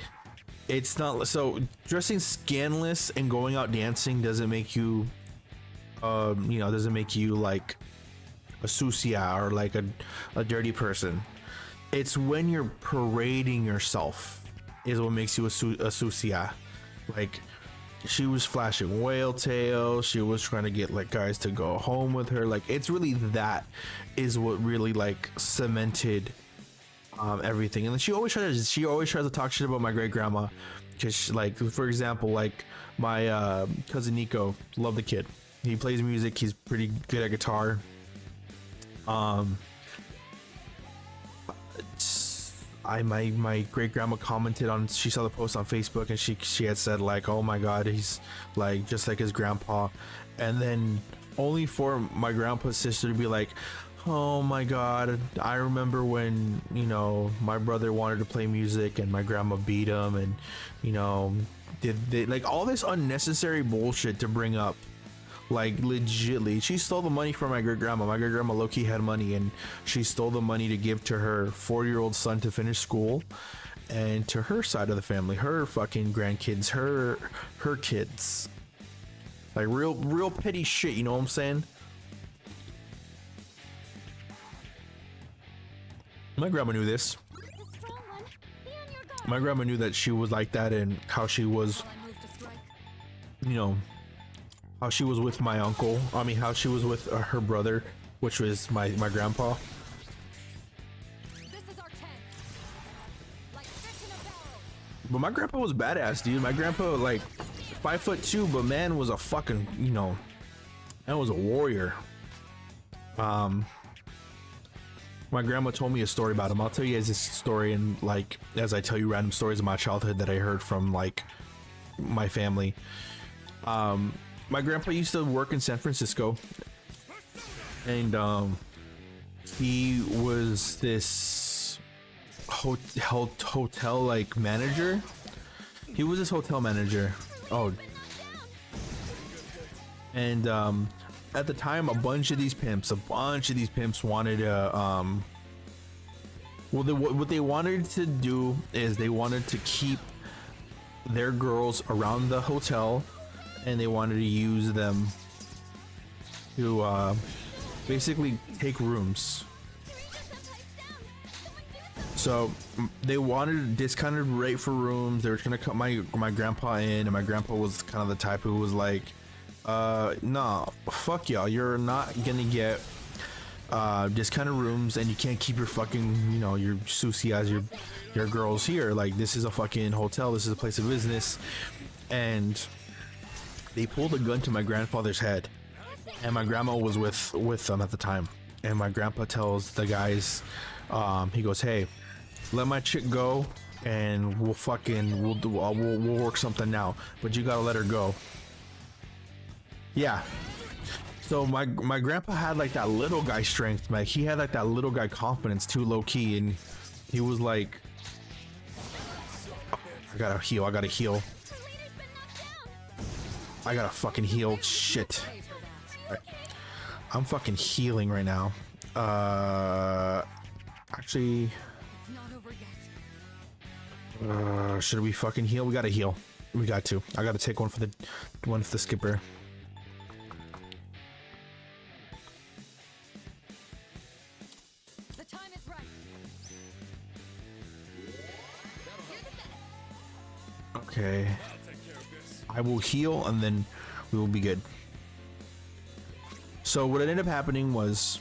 it's not so dressing scandalous and going out dancing doesn't make you doesn't make you like a sucia or like a dirty person. It's when you're parading yourself is what makes you a sucia. Like, she was flashing whale tail, she was trying to get like guys to go home with her. Like, it's really that is what really like cemented everything. And then she always tries to talk shit about my great grandma, because like, for example, like my cousin Nico, love the kid, he plays music, he's pretty good at guitar. My great grandma commented on, she saw the post on Facebook, and she had said like, oh my god, he's like just like his grandpa. And then only for my grandpa's sister to be like, oh my god, I remember when, you know, my brother wanted to play music and my grandma beat him, and you know, did like all this unnecessary bullshit to bring up. Like, legitly, she stole the money from my great grandma. My great grandma low-key had money, and she stole the money to give to her 4-year-old son to finish school, and to her side of the family, her fucking grandkids, her kids. Like, real petty shit, you know what I'm saying? My grandma knew this. My grandma knew that she was like that, and how she was, you know, how she was with my uncle. I mean, how she was with her brother, which was my grandpa. But my grandpa was badass, dude. My grandpa, like, 5'2", but man was a fucking, you know, that was a warrior. My grandma told me a story about him. I'll tell you guys this story, and like, as I tell you random stories of my childhood that I heard from like my family. My grandpa used to work in San Francisco, and he was this hotel like manager. He was this hotel manager. Oh, and at the time, a bunch of these pimps wanted to what they wanted to do is they wanted to keep their girls around the hotel, and they wanted to use them to basically take rooms. So they wanted a discounted rate for rooms. They were gonna cut my grandpa in, and my grandpa was kind of the type who was like, nah, fuck y'all, you're not gonna get discounted rooms, and you can't keep your fucking, you know, your susias, your girls here. Like, this is a fucking hotel, this is a place of business. And they pulled a gun to my grandfather's head, and my grandma was with them at the time. And my grandpa tells the guys, he goes, hey, let my chick go, and we'll work something now, but you gotta let her go. Yeah. So my grandpa had like that little guy strength, like he had like that little guy confidence too, low key, and he was like, oh, I gotta heal. I gotta fucking heal. Shit. Right. I'm fucking healing right now. Actually, should we fucking heal? We gotta heal. We got to. I gotta take one for the skipper. The time is right. Okay. I will heal, and then we will be good. So what ended up happening was,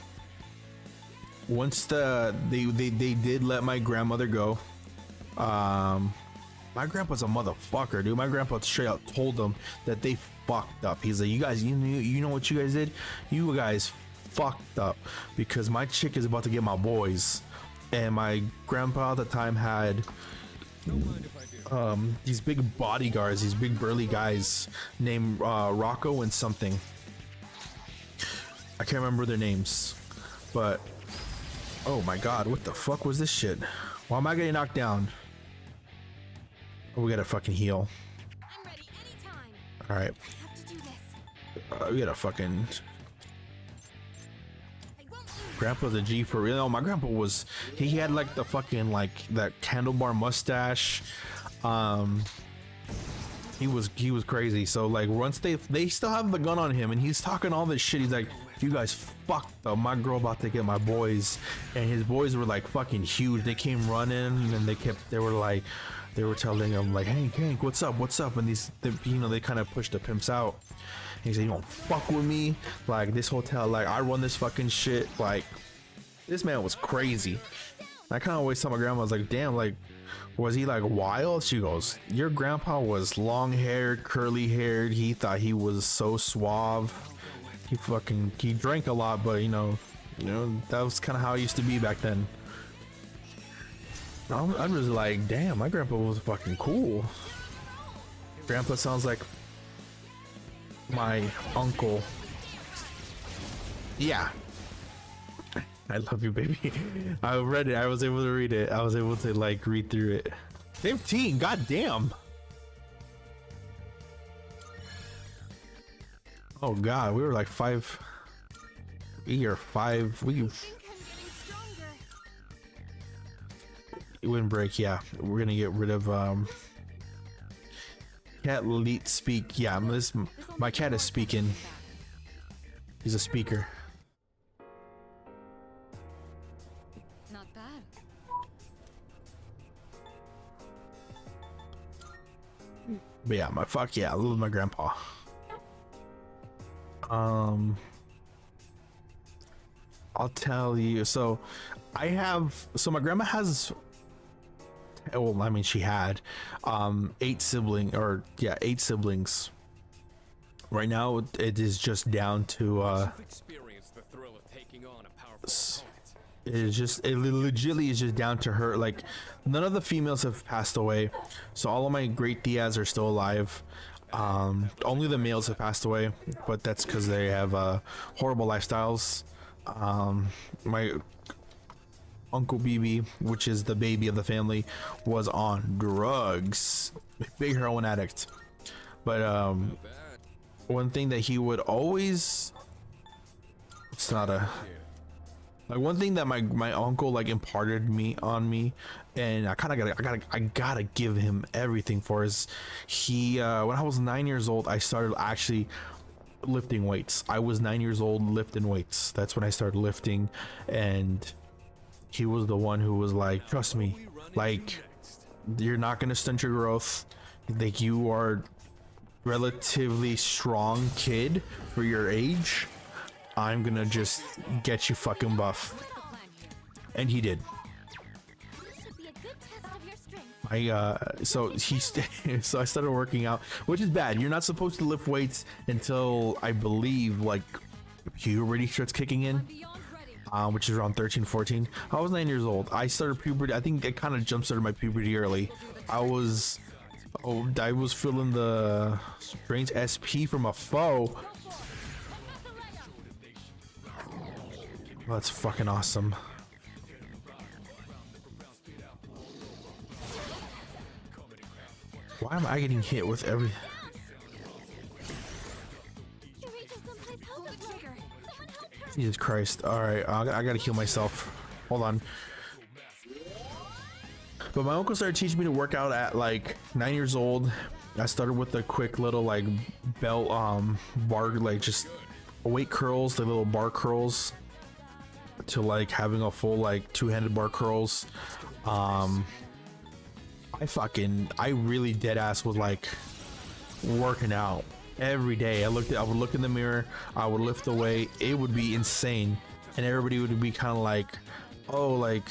once they did let my grandmother go, my grandpa's a motherfucker, dude. My grandpa straight out told them that they fucked up. He's like, you guys, you know what you guys did? You guys fucked up, because my chick is about to get my boys. And my grandpa at the time had these big bodyguards, these big burly guys named Rocco and something. I can't remember their names, but oh my god, what the fuck was this shit? Why am I getting knocked down? Oh, we gotta fucking heal. I'm ready anytime. All right, I have to do this. we gotta fucking I won't lose. grandpa's a G for real. No, my grandpa was, he had like the fucking like that handlebar mustache. He was crazy. So like once they still have the gun on him and he's talking all this shit, he's like, you guys fucked up, my girl about to get my boys. And his boys were like fucking huge. They came running and they were telling him like, hey Hank, what's up? And they kind of pushed the pimps out. And he said, you don't fuck with me, like this hotel, like I run this fucking shit. Like this man was crazy. I kind of always tell my grandma, I was like, damn, like was he like wild? She goes, your grandpa was long haired, curly haired, he thought he was so suave. He drank a lot, but you know that was kind of how it used to be back then. I'm just like, damn, my grandpa was fucking cool. Grandpa sounds like my uncle. Yeah, I love you, baby. I read it. I was able to read it. I was able to like read through it. 15, goddamn. Oh god, we were like 5. We are 5. It wouldn't break. Yeah, we're gonna get rid of cat leet speak. Yeah, my cat is speaking. He's a speaker. Not bad. But yeah, I love my grandpa. I'll tell you. So my grandma has, well, I mean, she had 8 siblings. Right now it is just down to it legitimately is just down to her. Like none of the females have passed away, so all of my great tias are still alive. Only the males have passed away, but that's because they have horrible lifestyles. My Uncle BB, which is the baby of the family, was on drugs, big heroin addict. But one thing that he would always, it's not a, like one thing that my uncle like imparted on me, and I gotta give him everything for, is he when I was 9 years old, I started actually lifting weights. I was 9 years old lifting weights. That's when I started lifting, and he was the one who was like, trust me, like you're not gonna stunt your growth, like you are relatively strong kid for your age, I'm gonna just get you fucking buff. And he did. So I started working out, which is bad. You're not supposed to lift weights until I believe like puberty starts kicking in, which is around 13, 14. I was 9 years old. I started puberty. I think it kind of jump started my puberty early. I was feeling the strange SP from a foe. That's fucking awesome. Why am I getting hit with every? Jesus Christ. Alright, I gotta heal myself. Hold on. But my uncle started teaching me to work out at like 9 years old. I started with the quick little like belt bar, like just weight curls, the little bar curls, to like having a full like two-handed bar curls. I really dead ass was like working out every day. I would look in the mirror, I would lift the weight, it would be insane, and everybody would be kind of like, oh, like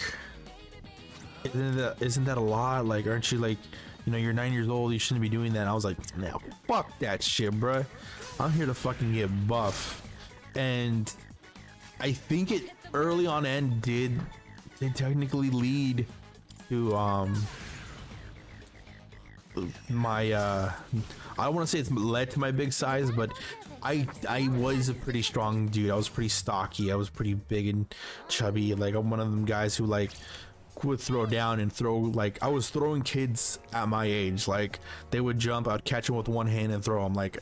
isn't that a lot, like aren't you, like, you know, you're 9 years old, you shouldn't be doing that. And I was like, no, fuck that shit, bruh. I'm here to fucking get buff. And I think it early on end did technically lead to my I don't want to say it's led to my big size, but I was a pretty strong dude. I was pretty stocky. I was pretty big and chubby. Like I'm one of them guys who like would throw down and throw, like I was throwing kids at my age. Like they would jump, I'd catch them with one hand and throw them. Like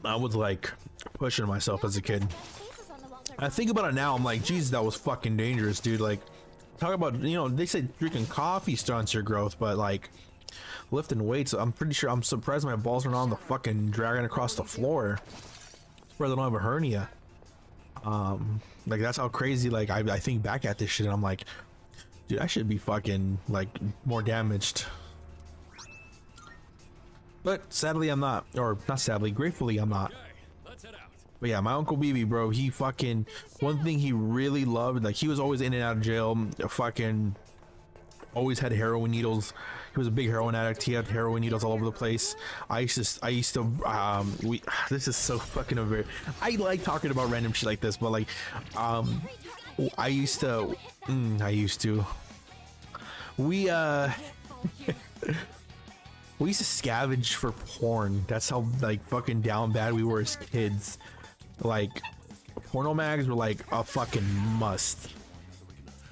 I was like pushing myself as a kid. I think about it now, I'm like, Jesus, that was fucking dangerous, dude. Like, talk about, you know, they say drinking coffee stunts your growth, but like lifting weights, I'm pretty sure, I'm surprised my balls are not on the fucking dragging across the floor. Surprised I don't have a hernia. Like that's how crazy, like I think back at this shit and I'm like, dude, I should be fucking like more damaged. But sadly I'm not, or not sadly, gratefully I'm not. But yeah, my Uncle BB, bro, he fucking, one thing he really loved, like he was always in and out of jail, fucking always had heroin needles. He was a big heroin addict. He had heroin needles all over the place. I used to this is so fucking over. I like talking about random shit like this, but like I used to we we used to scavenge for porn. That's how like fucking down bad we were as kids. Like porno mags were like a fucking must.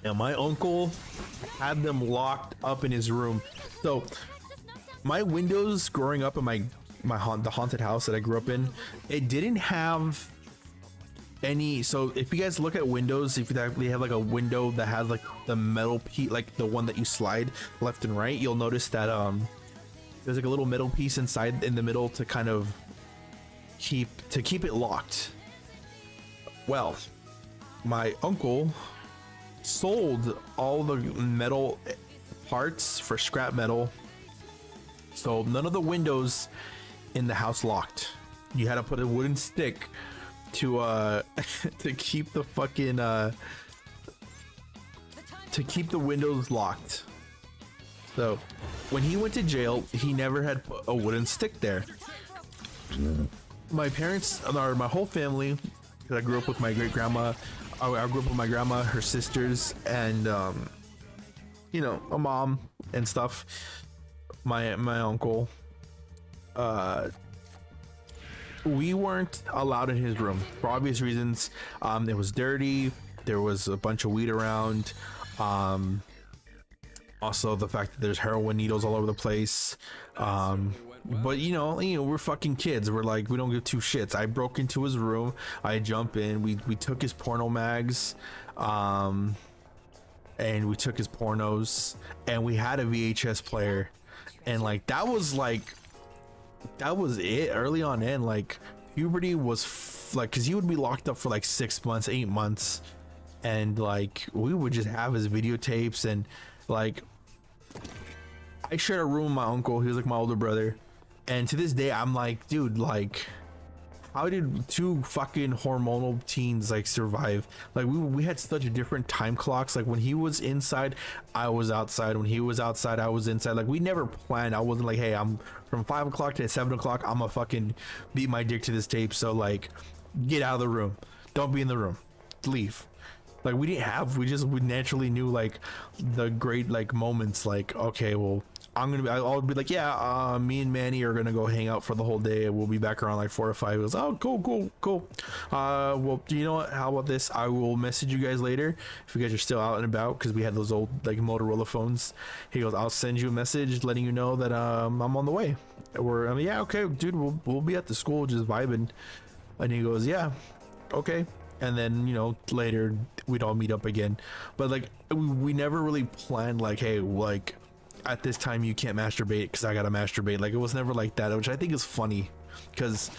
And my uncle had them locked up in his room. So my windows growing up in the haunted house that I grew up in, it didn't have any. So if you guys look at windows, if they have like a window that has like the metal piece, like the one that you slide left and right, you'll notice that there's like a little metal piece inside in the middle to kind of keep it locked. Well, my uncle sold all the metal parts for scrap metal, so none of the windows in the house locked. You had to put a wooden stick to to keep the fucking to keep the windows locked. So when he went to jail, he never had put a wooden stick there. My parents, or my whole family, because I grew up with my great grandma, I grew up with my grandma, her sisters, and you know, a mom and stuff. My uncle. We weren't allowed in his room for obvious reasons. It was dirty. There was a bunch of weed around. Also the fact that there's heroin needles all over the place. But you know, we're fucking kids. We're like, we don't give two shits. I broke into his room. I jump in. We took his porno mags, and we took his pornos, and we had a VHS player, and like that was it. Early on in like puberty was like, because he would be locked up for like 6 months, 8 months, and like we would just have his videotapes. And like I shared a room with my uncle. He was like my older brother. And to this day, I'm like, dude, like, how did two fucking hormonal teens like survive? Like we had such different time clocks. Like when he was inside, I was outside. When he was outside, I was inside. Like we never planned. I wasn't like, hey, I'm from 5 o'clock to 7 o'clock. I'm gonna fucking beat my dick to this tape. So like, get out of the room. Don't be in the room. Leave. Like we naturally knew like the great like moments. Like, okay, well, I'll be like, yeah, me and Manny are gonna go hang out for the whole day. We'll be back around like 4 or 5. He goes, oh, cool. Well, you know what? How about this? I will message you guys later if you guys are still out and about, because we had those old like Motorola phones. He goes, I'll send you a message letting you know that I'm on the way. Yeah, okay, dude. We'll be at the school just vibing. And he goes, yeah, okay. And then, you know, later we'd all meet up again. But like we never really planned like, hey, like at this time you can't masturbate because I gotta masturbate. Like it was never like that, which I think is funny, because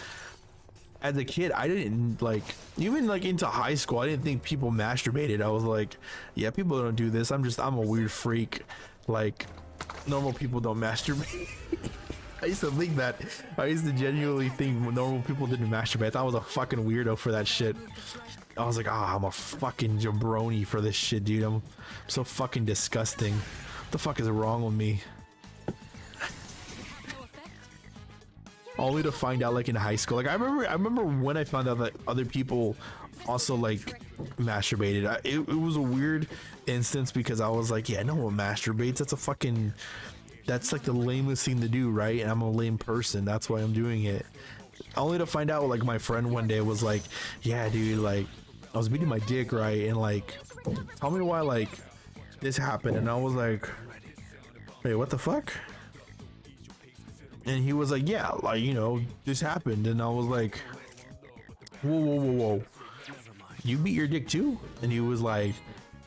as a kid I didn't like, even like into high school, I didn't think people masturbated. I was like, yeah, people don't do this. I'm a weird freak. Like normal people don't masturbate. I used to think that. I used to genuinely think normal people didn't masturbate. I thought I was a fucking weirdo for that shit. I was like, I'm a fucking jabroni for this shit, dude. I'm so fucking disgusting. What the fuck is wrong with me? Only to find out like in high school. Like I remember when I found out that other people also like masturbated. It was a weird instance, because I was like, yeah, no one masturbates. That's like the lamest thing to do, right? And I'm a lame person. That's why I'm doing it. Only to find out like my friend one day was like, yeah, dude, like I was beating my dick, right? And like, tell me why like this happened. And I was like, wait, what the fuck? And he was like, yeah, like, you know, this happened. And I was like, whoa, whoa, whoa, whoa. You beat your dick too? And he was like,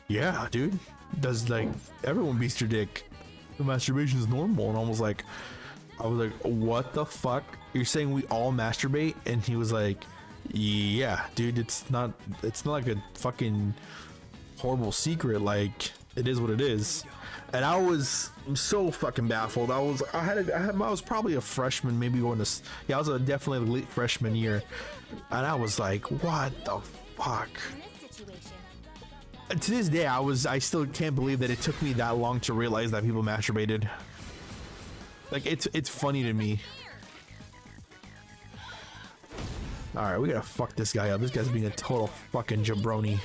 yeah, dude. Does like everyone beats their dick? The masturbation is normal. And I was like, what the fuck? You're saying we all masturbate? And he was like, yeah, dude. It's not like a fucking horrible secret. Like it is what it is. And I'm so fucking baffled. I was probably a freshman, maybe going to, yeah, I was definitely a late freshman year. And I was like, what the fuck? And to this day, I still can't believe that it took me that long to realize that people masturbated. Like it's funny to me. All right, we gotta fuck this guy up. This guy's being a total fucking jabroni.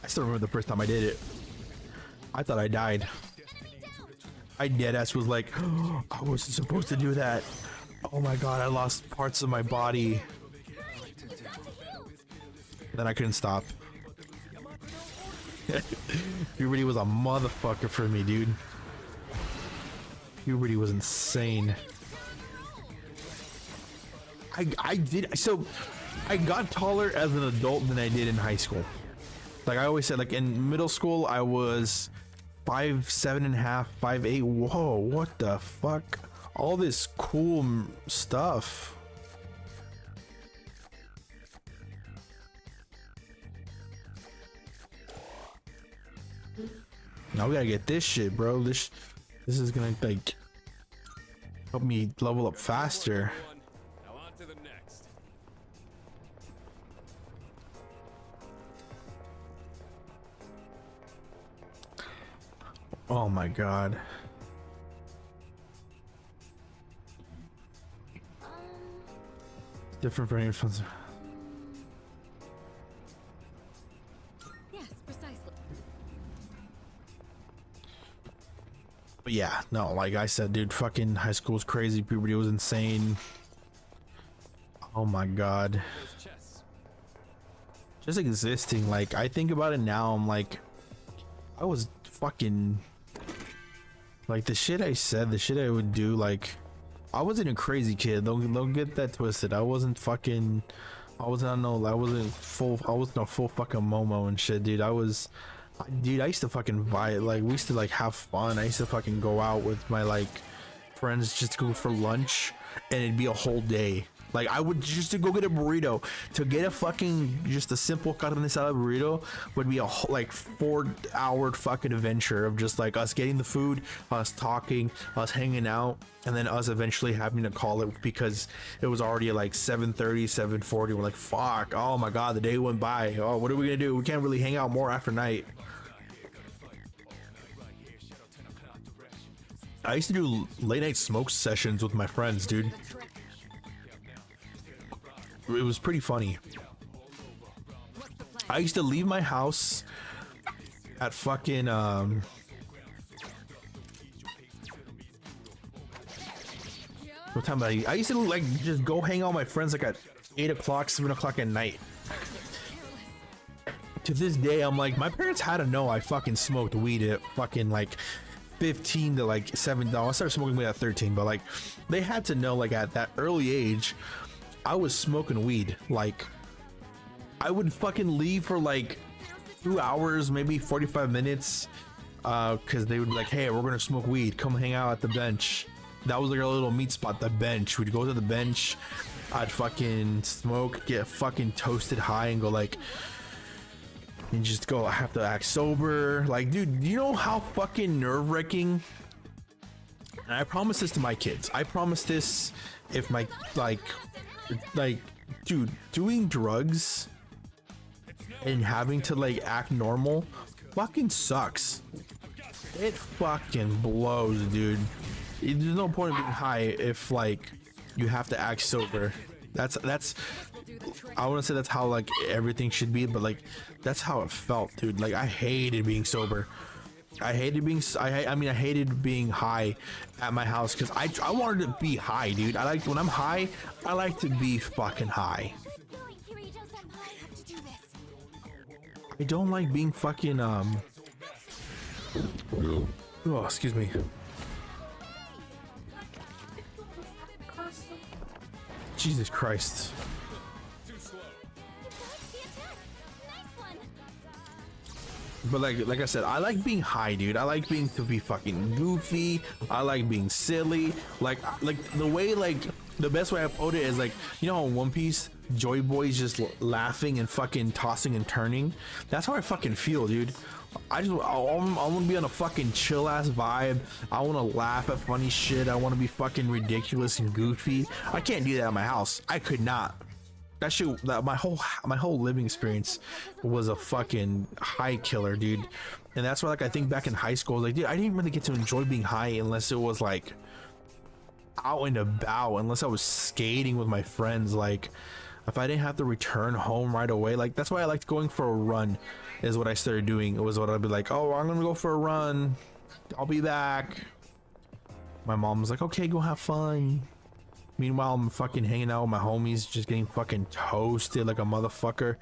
I still remember the first time I did it. I thought I died. I deadass was like, oh, I wasn't supposed to do that. Oh my god, I lost parts of my body. Then I couldn't stop. Puberty was a motherfucker for me, dude. Puberty was insane. I got taller as an adult than I did in high school. Like I always said, like in middle school, I was 5'7.5", 5'8". Whoa, what the fuck? All this cool stuff. Now we gotta get this shit, bro. This is gonna like help me level up faster. Now on to the next. Oh my god. Different for any sponsor. Yes, precisely. But yeah, no, like I said, dude, fucking high school was crazy. Puberty was insane. Oh my god. Those chests. Just existing, like I think about it now, I'm like, I was fucking like the shit I said, the shit I would do, like I wasn't a crazy kid. Don't get that twisted. I wasn't a full fucking Momo and shit, dude. I used to fucking vibe, like we used to like have fun. I used to fucking go out with my like friends just to go for lunch, and it'd be a whole day. Like I would just to go get a burrito, to get a fucking just a simple carne asada burrito would be a whole, like 4-hour fucking adventure of just like us getting the food, us talking, us hanging out, and then us eventually having to call it because it was already like 7:30, 7:40. We're like, fuck, oh my god, the day went by. Oh, what are we gonna do? We can't really hang out more after night. I used to do late night smoke sessions with my friends, dude. It was pretty funny. I used to leave my house at fucking what time did I used to like just go hang out with my friends like at 8 o'clock, 7 o'clock at night. To this day, I'm like, my parents had to know I fucking smoked weed at fucking like 15 to like 7. No, I started smoking weed at 13, but like they had to know like at that early age I was smoking weed. Like I would fucking leave for like 2 hours, maybe 45 minutes, because they would be like, hey, we're gonna smoke weed, come hang out at the bench. That was like our little meet spot, the bench. We'd go to the bench, I'd fucking smoke, get fucking toasted high, and go like, and just go, I have to act sober. Like, dude, you know how fucking nerve-wracking? And I promise this to my kids. I promise this if my like dude, doing drugs and having to like act normal fucking sucks. It fucking blows, dude. There's no point in being high if like you have to act sober. That's I want to say that's how like everything should be, but like that's how it felt, dude. Like I hated being sober. I hated being I hated being high at my house because I wanted to be high, dude. I like when I'm high, I like to be fucking high. I don't like being fucking oh, excuse me. Jesus Christ. Too slow. You dodged the attack. Nice one. But like I said, I like being high, dude. I like being to be fucking goofy. I like being silly. Like the way, like the best way I put it is like, you know, in One Piece, Joy Boy's just laughing and fucking tossing and turning. That's how I fucking feel, dude. I want to be on a fucking chill ass vibe. I want to laugh at funny shit. I want to be fucking ridiculous and goofy. I can't do that at my house. I could not. That shit, my whole living experience was a fucking high killer, dude. And that's why, like, I think back in high school, like, dude, I didn't really get to enjoy being high unless it was like out and about, unless I was skating with my friends. Like, if I didn't have to return home right away, like, that's why I liked going for a run, is what I started doing. It was what I'd be like, oh, I'm gonna go for a run, I'll be back. My mom was like, okay, go have fun. Meanwhile, I'm fucking hanging out with my homies, just getting fucking toasted like a motherfucker.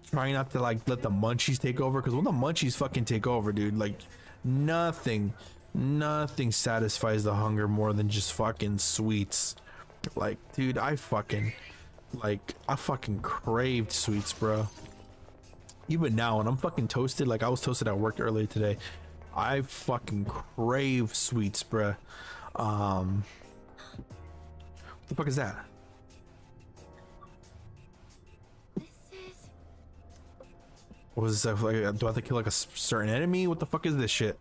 Trying not to like let the munchies take over, because when the munchies fucking take over, dude, like nothing satisfies the hunger more than just fucking sweets. Like, dude, I fucking craved sweets, bro. Even now, when I'm fucking toasted, like I was toasted at work earlier today, I fucking crave sweets, bro. What the fuck is that? This is. What is this? Like, do I have to kill like a certain enemy? What the fuck is this shit?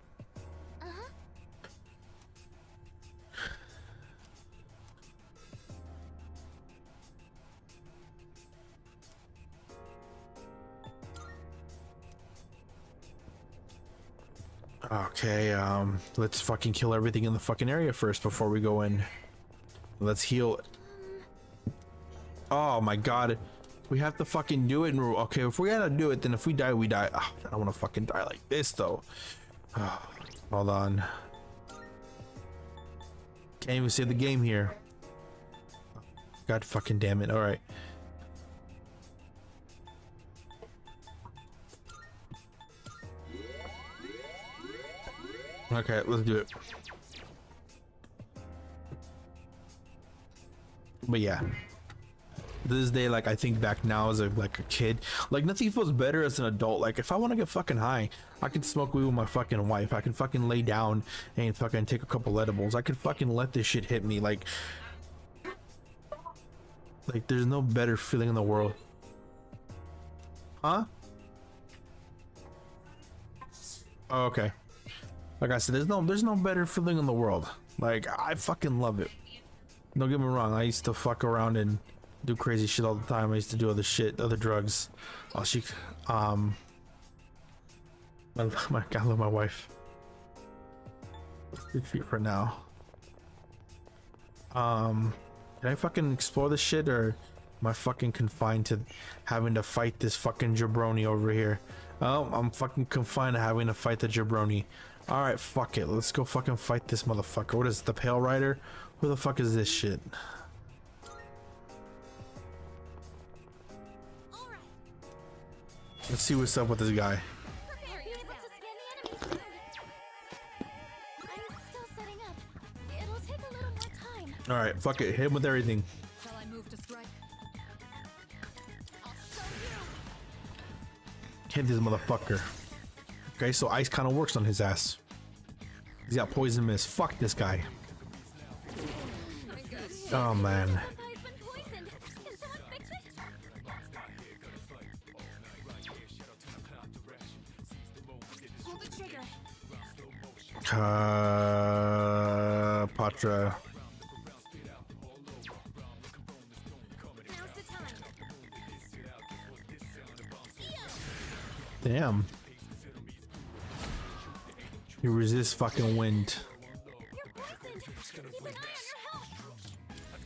Okay, let's fucking kill everything in the fucking area first before we go in. Let's heal. Oh my god, we have to fucking do it. And okay, if we gotta do it, then if we die, we die. Oh, I don't want to fucking die like this though. Oh, hold on, can't even save the game here. God fucking damn it. All right, okay, let's do it. But yeah, this day, like, I think back now as a kid, like nothing feels better as an adult. Like, if I want to get fucking high, I can smoke weed with my fucking wife. I can fucking lay down and fucking take a couple edibles. I can fucking let this shit hit me. Like there's no better feeling in the world. Huh? Oh, okay. Like I said, there's no better feeling in the world. Like, I fucking love it. Don't get me wrong, I used to fuck around and do crazy shit all the time. I used to do other shit, other drugs. Oh, I love my wife. Good shit for now. Can I fucking explore this shit, or am I fucking confined to having to fight this fucking jabroni over here? Oh, I'm fucking confined to having to fight the jabroni. Alright, fuck it. Let's go fucking fight this motherfucker. What is it, the Pale Rider? Who the fuck is this shit? Let's see what's up with this guy. Are you able to scan the enemy? I'm still setting up. It'll take a little more time. Alright, fuck it. Hit him with everything. Shall I move to strike? I'll show you. Hit this motherfucker. Okay, so ice kind of works on his ass. He's got poison mist. Fuck this guy. Oh man. Guy's been poisoned. Can someone fix it? Pull the trigger. Patra. Now's the time. Damn. You resist fucking wind. You're poisoned. Keep an eye on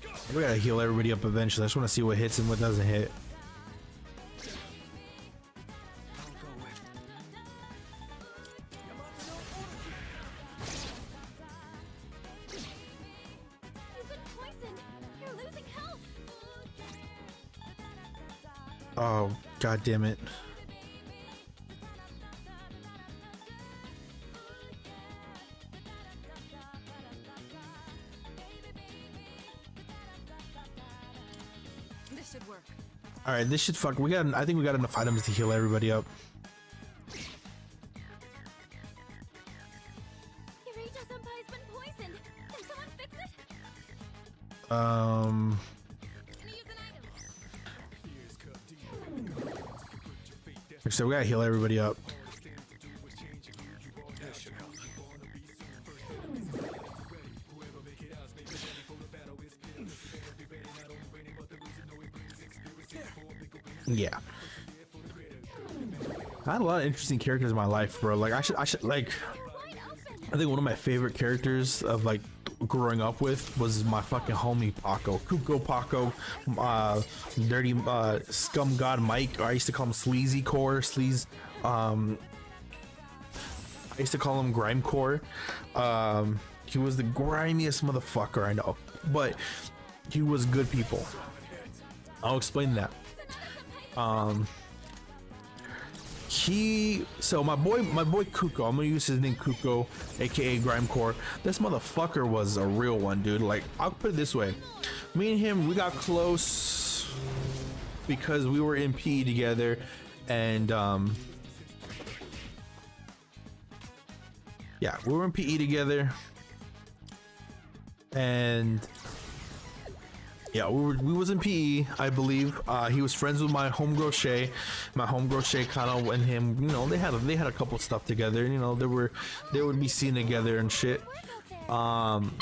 your health. We gotta heal everybody up eventually. I just want to see what hits and what doesn't hit. You've been poisoned. You're losing health. Oh, god damn it. should work. All right, this should fuck. I think we got enough items to heal everybody up. Eureka Senpai's been poisoned. Can someone fix it? Gonna use an item. So we gotta heal everybody up. Yeah. I had a lot of interesting characters in my life, bro. Like I should like. I think one of my favorite characters of like growing up with was my fucking homie Paco, Kuko Paco, dirty scum god Mike. Or I used to call him Sleazy Core, Sleaze. I used to call him Grime Core. He was the grimiest motherfucker I know, but he was good people. I'll explain that. So my boy Kuko, I'm gonna use his name Kuko, aka Grimecore. This motherfucker was a real one, dude. Like, I'll put it this way, me and him, we got close because we were in PE together, and yeah, we were in PE together, and yeah, we was in PE, I believe. He was friends with my homegirl Shay. My homegirl Shay kind of and him, you know, they had a couple stuff together. You know, they would be seen together and shit. And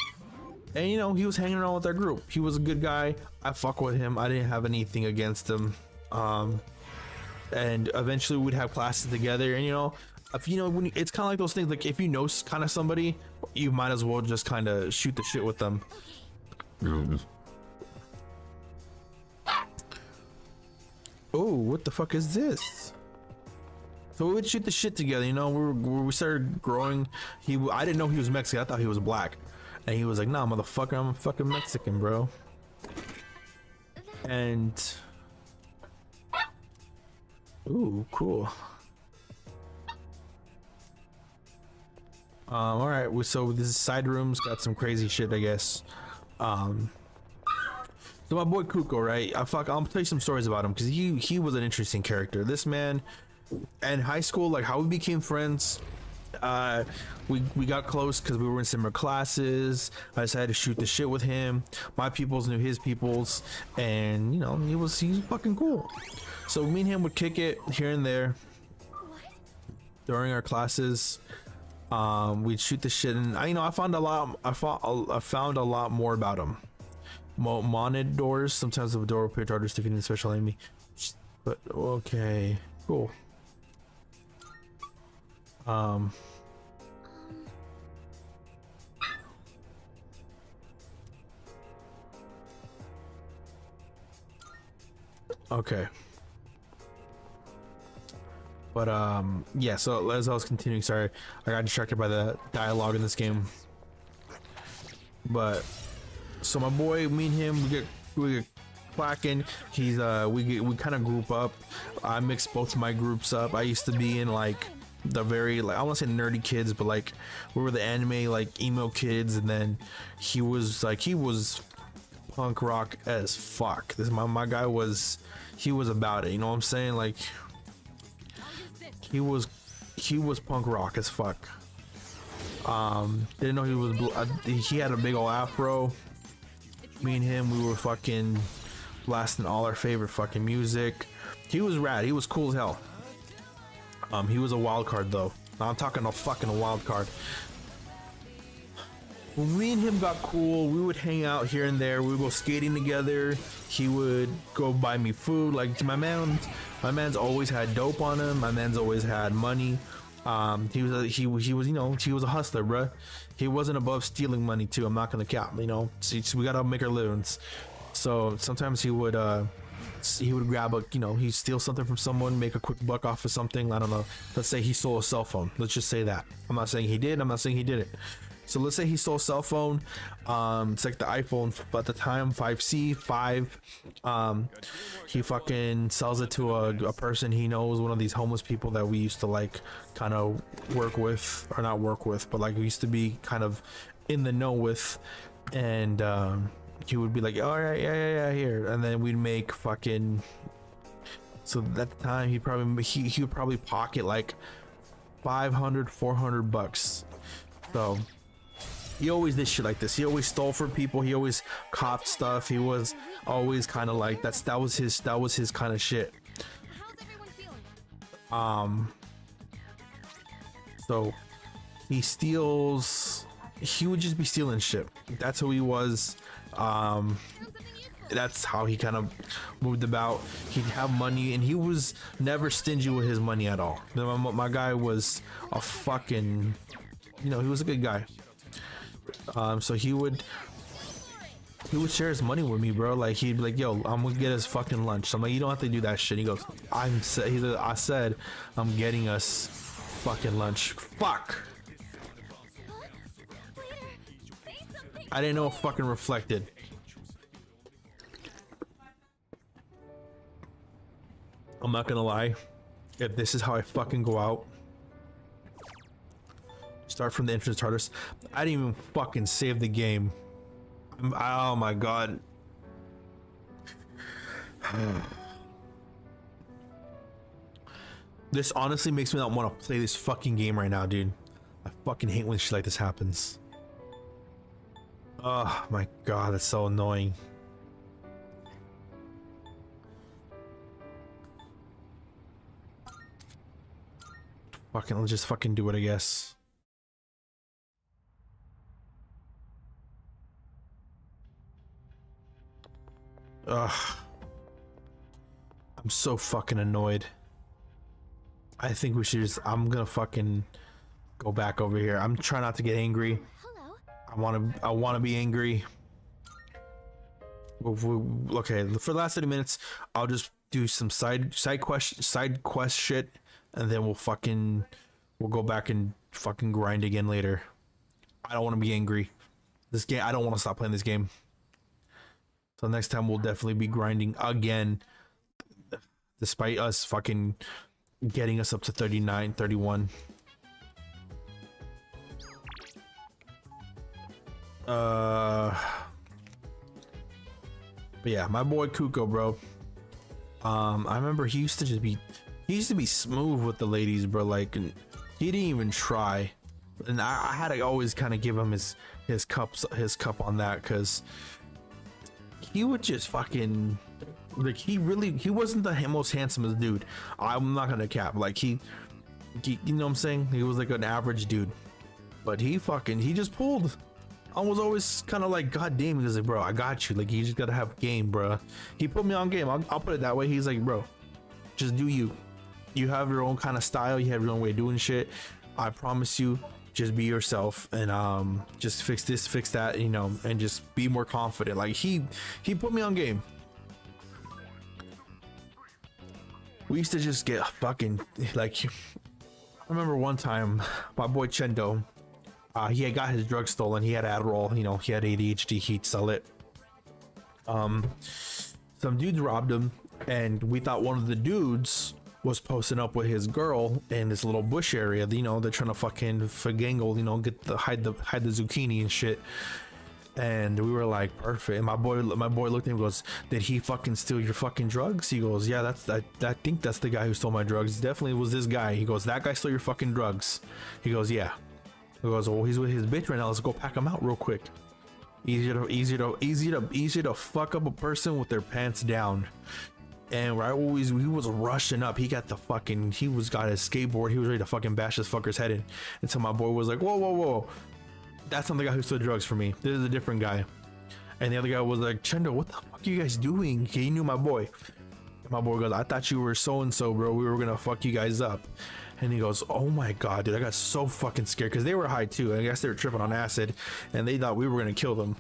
you know, he was hanging around with our group. He was a good guy. I fuck with him. I didn't have anything against him. And eventually we'd have classes together. And you know, if you know, when it's kind of like those things. Like if you know kind of somebody, you might as well just kind of shoot the shit with them. Oh, what the fuck is this? So we would shoot the shit together, you know. We started growing. I didn't know he was Mexican. I thought he was black, and he was like, "Nah, motherfucker, I'm fucking Mexican, bro." And ooh, cool. All right. So this is side rooms. Got some crazy shit, I guess. So my boy Kuko, right? I'll tell you some stories about him because he was an interesting character. This man, in high school, like how we became friends. We got close because we were in similar classes. I decided to shoot the shit with him. My peoples knew his peoples, and you know he's fucking cool. So me and him would kick it here and there during our classes. We'd shoot the shit, and I found a lot. I found a lot more about him. Modded doors. Sometimes the door will appear to others defeating a special enemy. But okay, cool. Okay. But yeah. So as I was continuing, sorry, I got distracted by the dialogue in this game. But. So my boy, me and him, we get clacking. He's we kind of group up. I mixed both of my groups up. I used to be in like the very I want to say nerdy kids, but like we were the anime like emo kids, and then he was punk rock as fuck. My guy was about it. You know what I'm saying? Like he was punk rock as fuck. Didn't know he had a big old afro. Me and him, we were fucking blasting all our favorite fucking music. He was rad. He was cool as hell. He was a wild card though. Now I'm talking a fucking wild card. When me and him got cool, we would hang out here and there. We would go skating together. He would go buy me food. Like my man's always had dope on him. My man's always had money. He was a hustler, bruh. He wasn't above stealing money too. I'm not gonna cap, you know. So we gotta make our livings. So sometimes he would grab he'd steal something from someone, make a quick buck off of something. I don't know. Let's say he stole a cell phone. Let's just say that. I'm not saying he did. I'm not saying he didn't. So let's say he stole a cell phone. It's like the iPhone at the time, 5C, 5. He fucking sells it to a person he knows, one of these homeless people that we used to like kind of work with, or not work with, but like we used to be kind of in the know with. And he would be like, all right, yeah, here, and then we'd make fucking. So at the time, he would probably pocket like 500, 400 bucks. So he always did shit like this. He always stole from people. He always copped stuff. He was always kind of like that was his kind of shit. How's everyone feeling? So he steals. He would just be stealing shit. That's who he was. Found something useful. That's how he kind of moved about. He'd have money, and he was never stingy with his money at all. My guy was a fucking, he was a good guy. So he would share his money with me, bro. Like, he'd be like, yo, I'm gonna get us fucking lunch. I'm like, you don't have to do that shit. He goes, I said I'm getting us fucking lunch. Fuck, Later. Say something. I didn't know it fucking reflected. I'm not gonna lie, if this is how I fucking go out, start from the entrance Tartarus, I didn't even fucking save the game. Oh my god. This honestly makes me not want to play this fucking game right now, dude. I fucking hate when shit like this happens. Oh my god, that's so annoying. Fucking, let's just fucking do it, I guess. Ugh. I'm so fucking annoyed. I think we should just, I'm gonna fucking go back over here. I'm trying not to get angry. Hello. I wanna be angry. Okay, for the last 30 minutes, I'll just do some side quest shit, and then we'll go back and fucking grind again later. I don't want to be angry. This game, I don't want to stop playing this game. So next time we'll definitely be grinding again, despite us fucking getting us up to 39, 31. But yeah, my boy Kuko, bro. I remember he used to be smooth with the ladies, bro. Like, he didn't even try, and I had to always kind of give him his cup on that, because he would just fucking, like, he wasn't the most handsomest dude. I'm not gonna cap. Like, he you know what I'm saying? He was like an average dude, but he just pulled. I was always kind of like, god damn, he was like, bro, I got you. Like, you just gotta have game, bro. He put me on game. I'll put it that way. He's like, bro, just do you. You have your own kind of style. You have your own way of doing shit. I promise you, just be yourself, and just fix this, fix that, and just be more confident. Like, he put me on game. We used to just get fucking, like, I remember one time my boy Chendo, he had got his drugs stolen. He had Adderall, he had ADHD, he'd sell it. Some dudes robbed him, and we thought one of the dudes was posting up with his girl in this little bush area. They're trying to fucking fagangle, hide the zucchini and shit. And we were like, perfect. And my boy looked at him and goes, did he fucking steal your fucking drugs? He goes, yeah, I think that's the guy who stole my drugs. Definitely was this guy. He goes, that guy stole your fucking drugs. He goes, yeah. He goes, well, he's with his bitch right now. Let's go pack him out real quick. Easier to fuck up a person with their pants down. And right when he was rushing up, he got his skateboard. He was ready to fucking bash this fucker's head in. Until my boy was like, whoa. That's not the guy who stole drugs for me. This is a different guy. And the other guy was like, Chendo, what the fuck are you guys doing? He knew my boy. And my boy goes, I thought you were so-and-so, bro. We were gonna fuck you guys up. And he goes, oh my god, dude, I got so fucking scared, because they were high too. I guess they were tripping on acid, and they thought we were gonna kill them.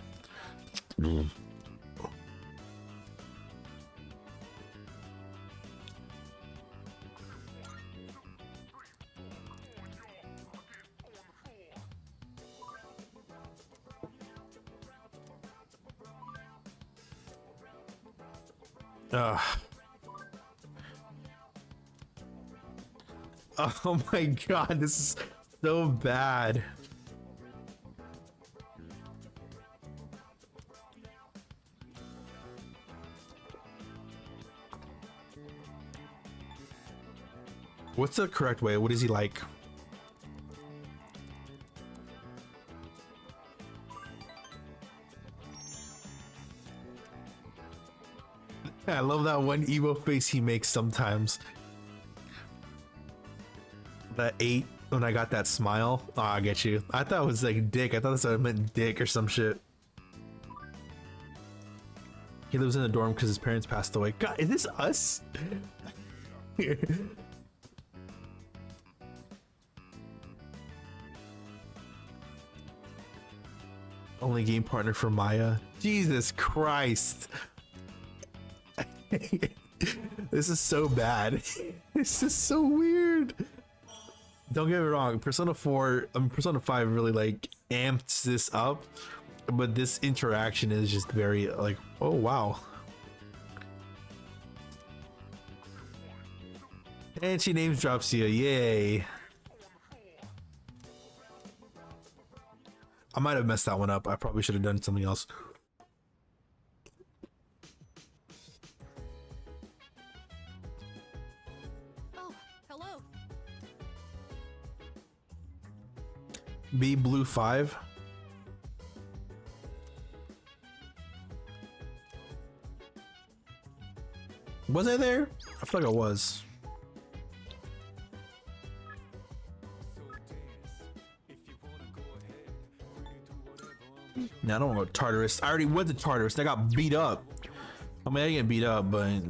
Oh my god, this is so bad. What's the correct way? What is he like? I love that one emo face he makes sometimes. That 8 when I got that smile. Oh, I get you. I thought it was like dick. I thought that's what it meant, dick or some shit. He lives in a dorm because his parents passed away. God, is this us? Only game partner for Maya. Jesus Christ. This is so bad. This is so weird. Don't get me wrong, Persona 5 really like amps this up, but this interaction is just very like, oh wow. And she names drops you, yay. I might have messed that one up. I probably should have done something else. Oh, hello. B Blue 5. Was I there? I feel like I was. Now I don't want to go Tartarus. I already went to Tartarus. I got beat up. I mean, I didn't get beat up, but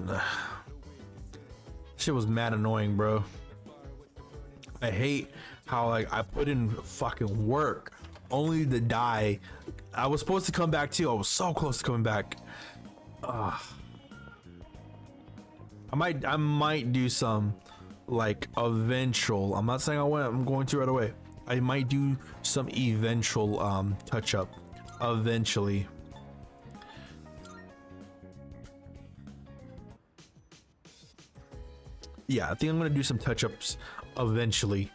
shit was mad annoying, bro. I hate how like I put in fucking work only to die. I was supposed to come back too. I was so close to coming back. I might do some like eventual. I'm not saying I'm going to right away. I might do some eventual touch up eventually. Yeah, I think I'm gonna do some touch ups eventually.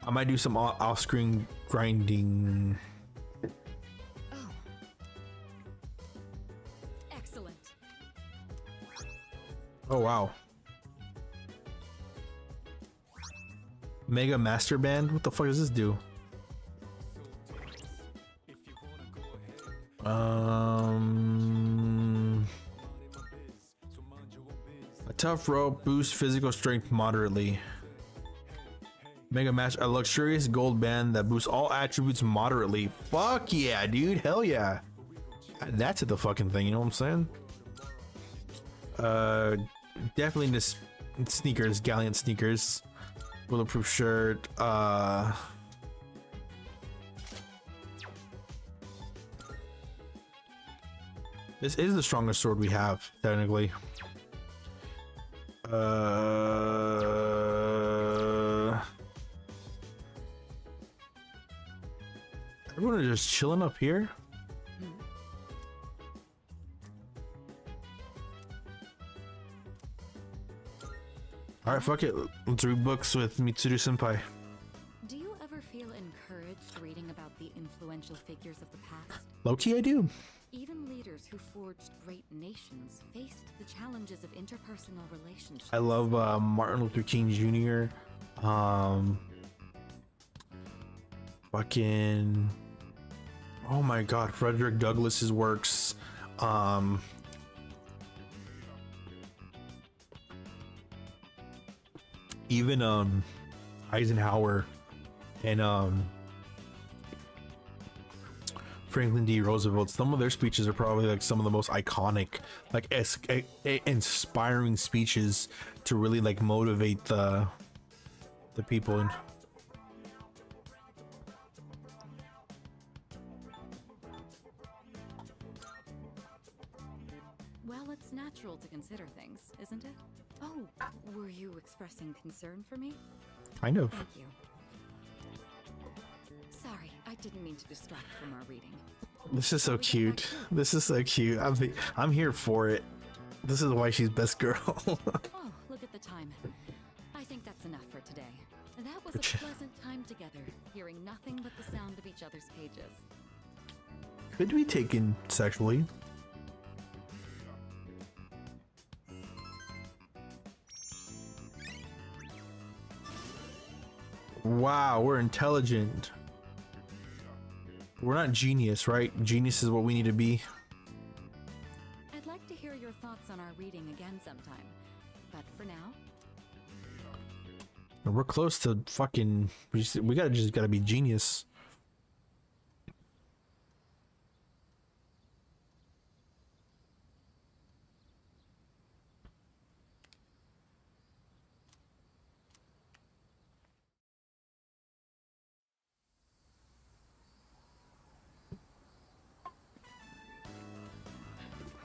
I might do some off-screen grinding. Oh. Excellent. Oh wow. Mega Master Band? What the fuck does this do? A tough rope boosts physical strength moderately. Mega Master, a luxurious gold band that boosts all attributes moderately. Fuck yeah, dude. Hell yeah. Add that to the fucking thing, you know what I'm saying? Definitely this sneakers, Gallant sneakers. Bulletproof shirt. This is the strongest sword we have, technically. Everyone is just chilling up here. All right, fuck it. Let's read books with Mitsuru Senpai. Do you ever feel encouraged reading about the influential figures of the past? Low-key, I do. Even leaders who forged great nations faced the challenges of interpersonal relationships. I love Martin Luther King Jr. Fucking, oh my god, Frederick Douglass's works. Even Eisenhower and Franklin D. Roosevelt, some of their speeches are probably like some of the most iconic, like inspiring speeches to really like motivate the people. Well, it's natural to consider things, isn't it? Oh, were you expressing concern for me? Kind of. Thank you. Sorry, I didn't mean to distract from our reading. This is so cute. This is so cute. I'm here for it. This is why she's best girl. Oh, look at the time. I think that's enough for today. That was a pleasant time together, hearing nothing but the sound of each other's pages. Could be taken sexually. Wow, we're intelligent. We're not genius, right? Genius is what we need to be. I'd like to hear your thoughts on our reading again sometime. But for now, We're close to fucking. We gotta be genius.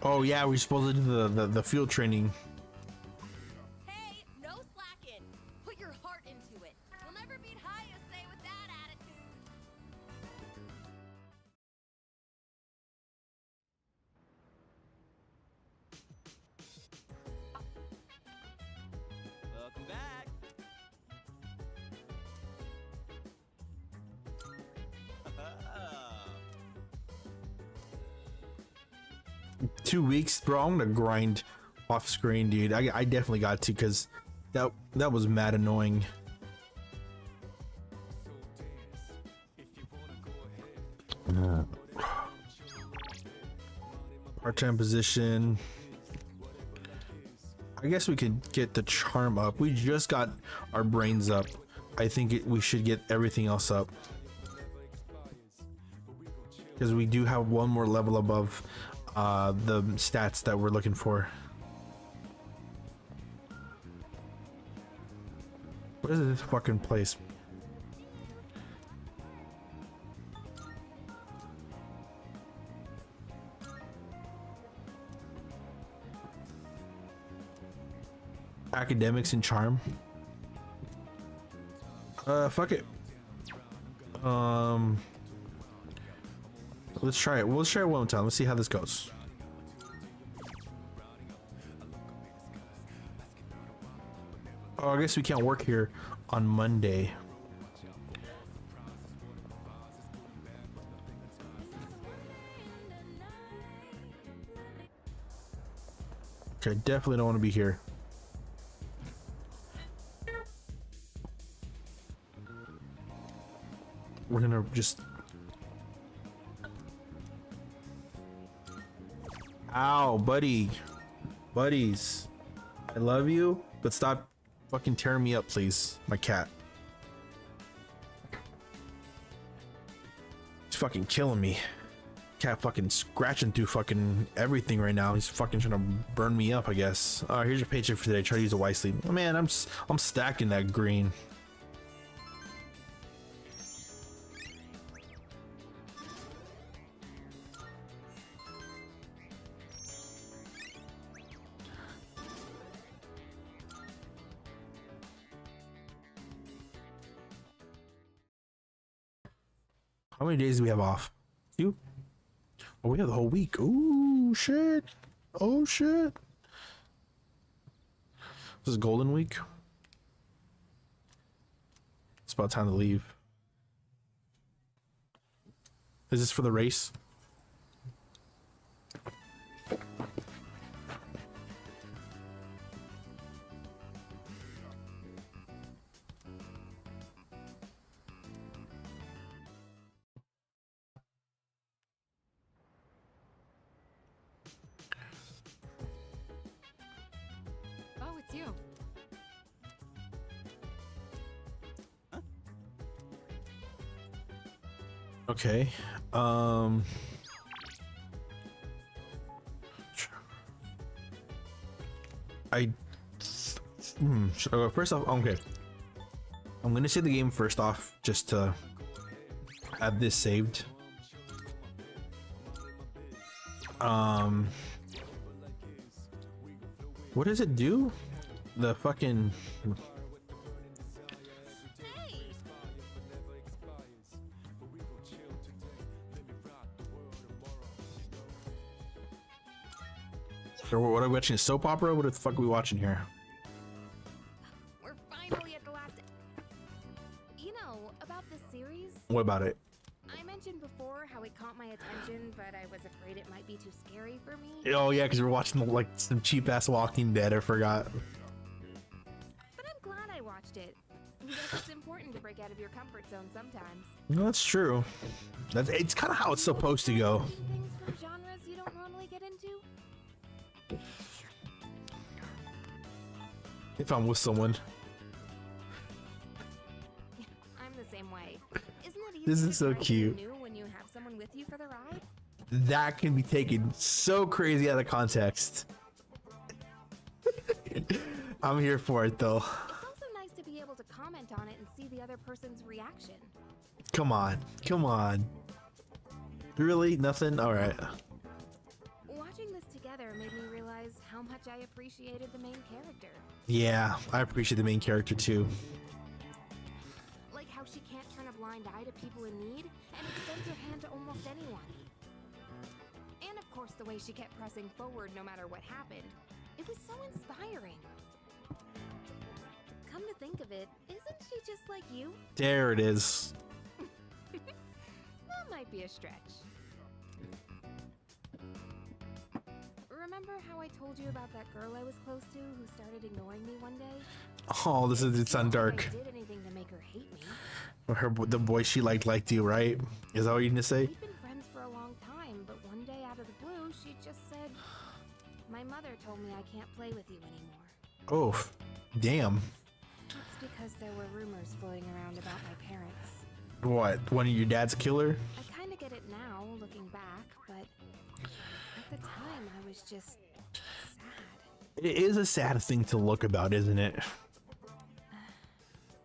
Oh yeah, we're supposed to do the field training. Hey, no slacking. Put your heart into it. You'll never beat Hayase with that attitude. Welcome back. 2 weeks, bro. I'm gonna grind off screen, dude. I definitely got to, because that was mad annoying. Part-time position. I guess we could get the charm up. We just got our brains up. I think we should get everything else up, because we do have one more level above the stats that we're looking for. What is this fucking place? Academics and charm. Fuck it. Let's try it. Let's try it one more time. Let's see how this goes. Oh, I guess we can't work here on Monday. Okay, definitely don't want to be here. We're gonna just... Ow, buddy. Buddies. I love you, but stop fucking tearing me up, please. My cat. He's fucking killing me. Cat fucking scratching through fucking everything right now. He's fucking trying to burn me up, I guess. Here's your paycheck for today. Try to use it wisely. Oh, man, I'm stacking that green. How many days do we have off? 2? Oh, we have the whole week. Ooh, shit. Oh, shit. This is Golden Week. It's about time to leave. Is this for the race? oh, it's you. Okay. First off, okay. I'm gonna save the game first off, just to have this saved. What does it do? The fucking... Hey, So what are we watching? A soap opera? What the fuck are we watching here? we're finally at the last. You know, about this series, What about it? I mentioned before how it caught my attention, but I was afraid it might be too scary for me. Oh yeah, because we're watching like some cheap ass Walking Dead. I forgot. But I'm glad I watched it. Guess it's important to break out of your comfort zone sometimes. No, that's true. It's kind of how it's supposed to go. Things from genres you don't normally get into? If I'm with someone. I'm the same way. Isn't it easy This to is so try cute. something new when you have someone with you for the ride? That can be taken so crazy out of context. I'm here for it though. It's also nice to be able to comment on it and see the other person's reaction. Come on. Come on. Really? Nothing? Alright. Watching this together made me realize how much I appreciated the main character. Yeah, I appreciate the main character too. Like how she can't turn a blind eye to people in need and extends her hand to almost anyone. And of course the way she kept pressing forward no matter what happened. It was so inspiring. Come to think of it, isn't she just like you? There it is. That might be a stretch. Remember how I told you about that girl I was close to who started ignoring me one day? Oh, this is, it's on Not that dark. I did anything to make her hate me. The boy she liked you, right? Is that what you're gonna say? We've been friends for a long time, but one day out of the blue, she just said, "My mother told me I can't play with you anymore." Oh, damn. It's because there were rumors floating around about my parents. What? One of your dad's a killer? I kind of get it now, looking back, but at the time, I was just sad. It is a sad thing to look about, isn't it?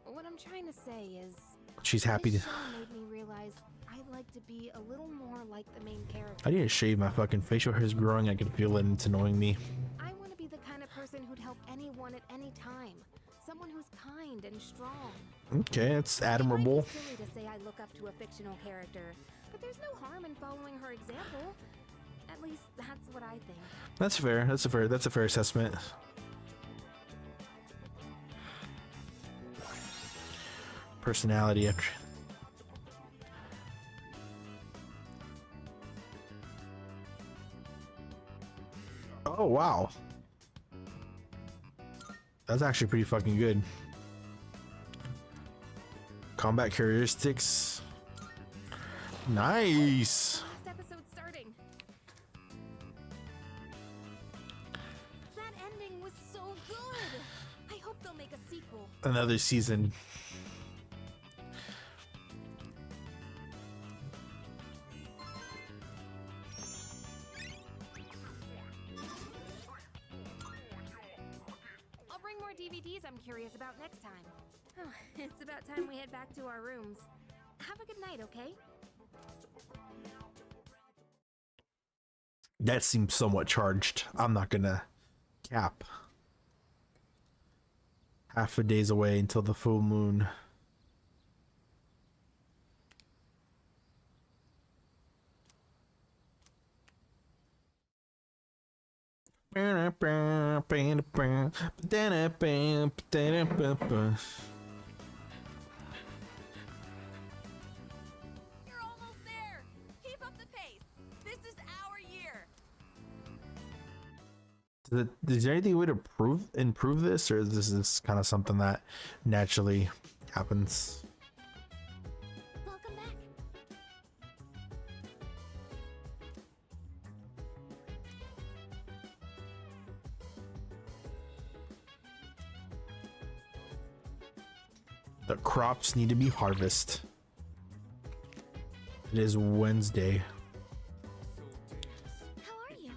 What I'm trying to say is, She's happy to. this show made me realize I'd like to be a little more like the main character. I need to shave my fucking facial hair is growing. I can feel it and it's annoying me. I want to be the kind of person who'd help anyone at any time. Someone who's kind and strong. Okay, it's It might admirable. be silly to say I look up to a fictional character, but there's no harm in following her example. At least that's what I think. That's fair. That's a fair assessment. Personality after. Oh wow. That's actually pretty fucking good. Combat characteristics. Nice. Next episode starting. That ending was so good. I hope they'll make a sequel. Another season. I'll bring more DVDs I'm curious about next time. Oh, it's about time we head back to our rooms. Have a good night, okay? That seems somewhat charged. I'm not gonna cap. Half a day's away until the full moon. You're almost there. Keep up the pace. This is our year. Is there anything way to improve this, or is this kind of something that naturally happens? Welcome back. The crops need to be harvested. It is Wednesday. How are you?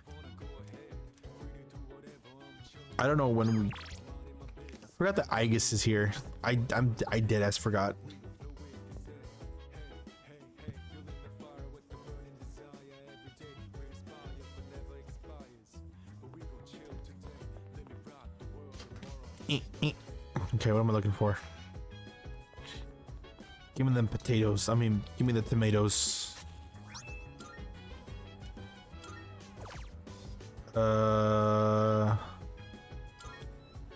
I don't know when we. I forgot that Igus is here. I dead ass forgot. Okay, what am I looking for? Give me them potatoes. I mean, give me the tomatoes.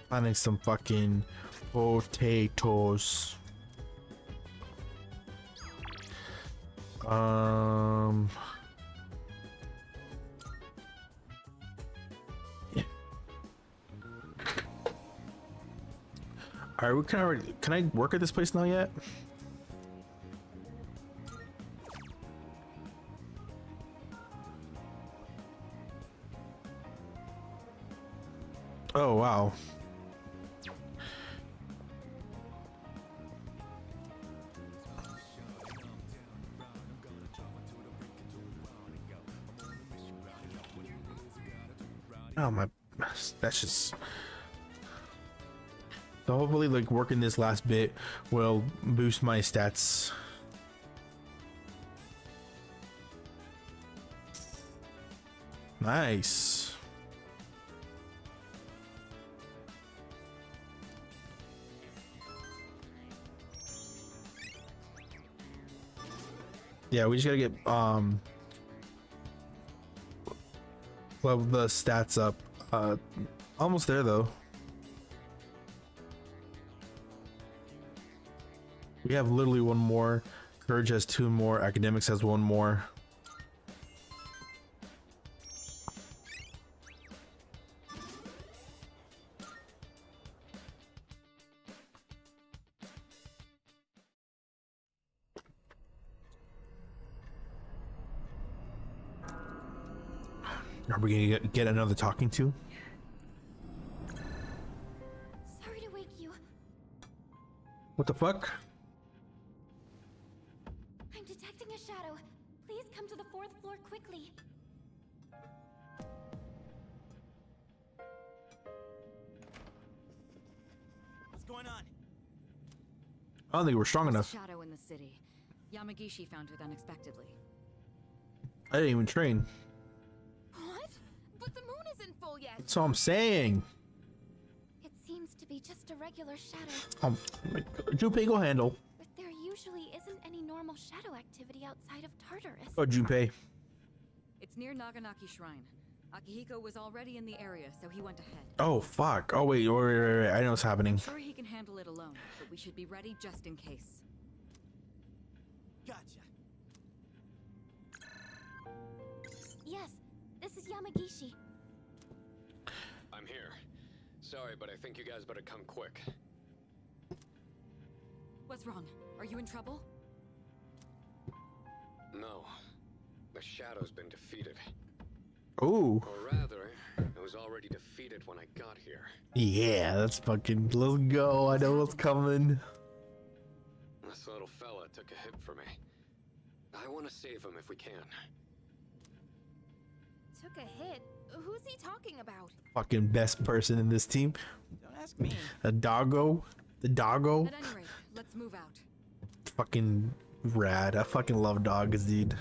Planting some fucking potatoes. All right, can I work at this place now yet? Oh wow. Oh my, that's just. So hopefully, like working this last bit will boost my stats. Nice. Yeah, we just gotta get level the stats up. Almost there though. We have literally one more. Courage has two more. Academics has one more. Are we gonna get another talking to? Sorry to wake you. What the fuck? I'm detecting a shadow. Please come to the 4th floor quickly. What's going on? I don't think we're strong enough. Shadow in the city. Yamagishi found it unexpectedly. I didn't even train. What? But the moon isn't full yet. That's all I'm saying. It seems to be just a regular shadow, Junpei, go handle. but there usually isn't any normal shadow activity outside of Tartarus. Oh, Junpei. It's near Naganaki Shrine. Akihiko was already in the area, so he went ahead. Oh, fuck. Oh, wait. I know what's happening. Sure he can handle it alone, but we should be ready just in case. Gotcha. Yes, this is Yamagishi. I'm here. Sorry, but I think you guys better come quick. What's wrong? Are you in trouble? No. The Shadow's been defeated. Oh. Or rather, it was already defeated when I got here. Yeah, that's fucking. Let's go. I know what's coming. This little fella took a hit for me. I want to save him if we can. Took a hit? Who's he talking about? Fucking best person in this team. Don't ask me. A doggo. The doggo. At any rate, let's move out. Fucking rad. I fucking love dogs, dude.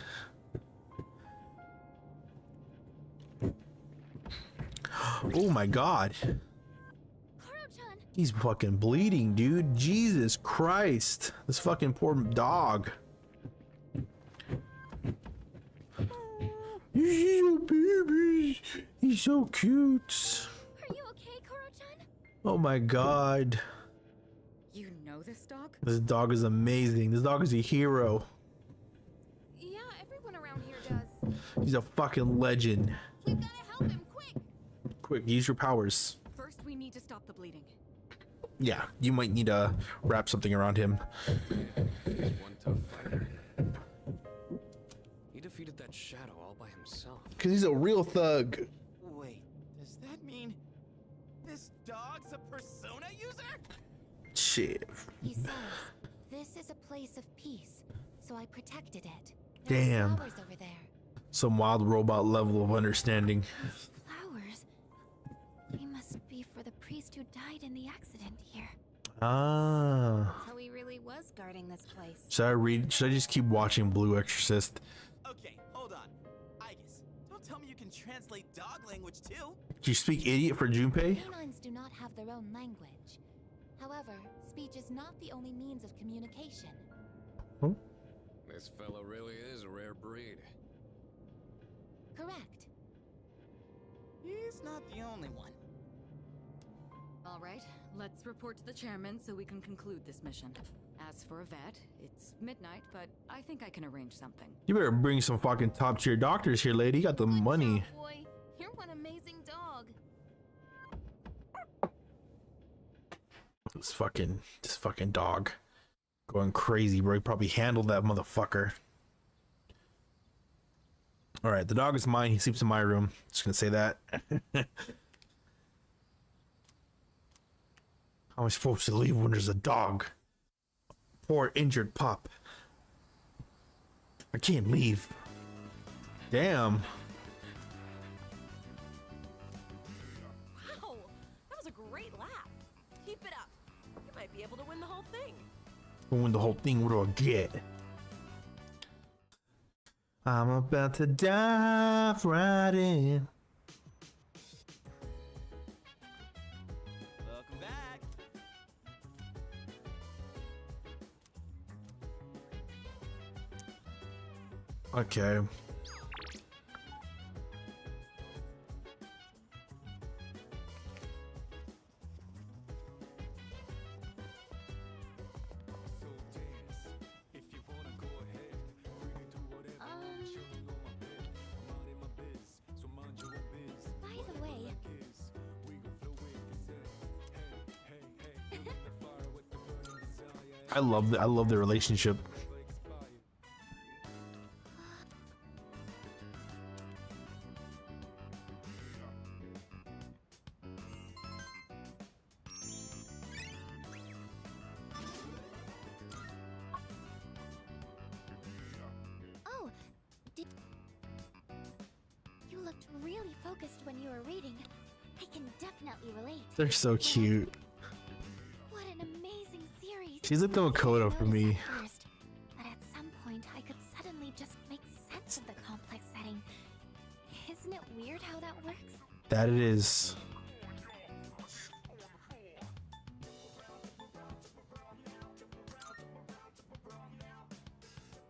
Oh my god. Koro-chan! He's fucking bleeding, dude. Jesus Christ. This fucking poor dog. He's so baby. He's so cute. Are you okay, Koro-chan? Oh my god. You know this dog? This dog is amazing. This dog is a hero. Yeah, everyone around here does. He's a fucking legend. We've gotta help him, quick! Quick, use your powers. First, we need to stop the bleeding. Yeah, you might need to wrap something around him. He's one tough fighter. He defeated that Shadow all by himself. Because he's a real thug. Wait, does that mean this dog's a persona user? Shit. He says, this is a place of peace, so I protected it. Damn. Flowers over there. Some wild robot level of understanding. Flowers? They must be for the priest who died in the accident here. Ah. So he really was guarding this place. Should I just keep watching Blue Exorcist? Okay, hold on. Igus, don't tell me you can translate dog language too. Do you speak idiot for Junpei? Canines do not have their own language. However, speech is not the only means of communication. This fella really is a rare breed. Correct. He's not the only one. All right, let's report to the chairman so we can conclude this mission. As for a vet, it's midnight, but I think I can arrange something. You better bring some fucking top tier doctors here, lady. You got the Good money. job, boy. You're one amazing dog. This fucking dog. Going crazy, bro. He probably handled that motherfucker. Alright, the dog is mine. He sleeps in my room. Just gonna say that. How am I supposed to leave when there's a dog? Poor injured pup. I can't leave. Damn. Wow, that was a great lap. Keep it up. You might be able to win the whole thing. Win the whole thing, what do I get? I'm about to dive right in. Welcome back. Okay. So dance. If you wanna go ahead, free to do whatever. Chilling on my bed, I'm out in my biz, so mind your own biz. By the way, Kiss, we gon' flow with the set. Hey, hey, hey, feeling the fire with the burning desire. I love the relationship. Never expired. oh, did you looked really focused when you were reading? I can definitely relate. They're so cute. What an amazing series. She's like the Makoto for me. At first, but at some point I could suddenly just make sense of the complex setting. Isn't it weird how that works? That it is.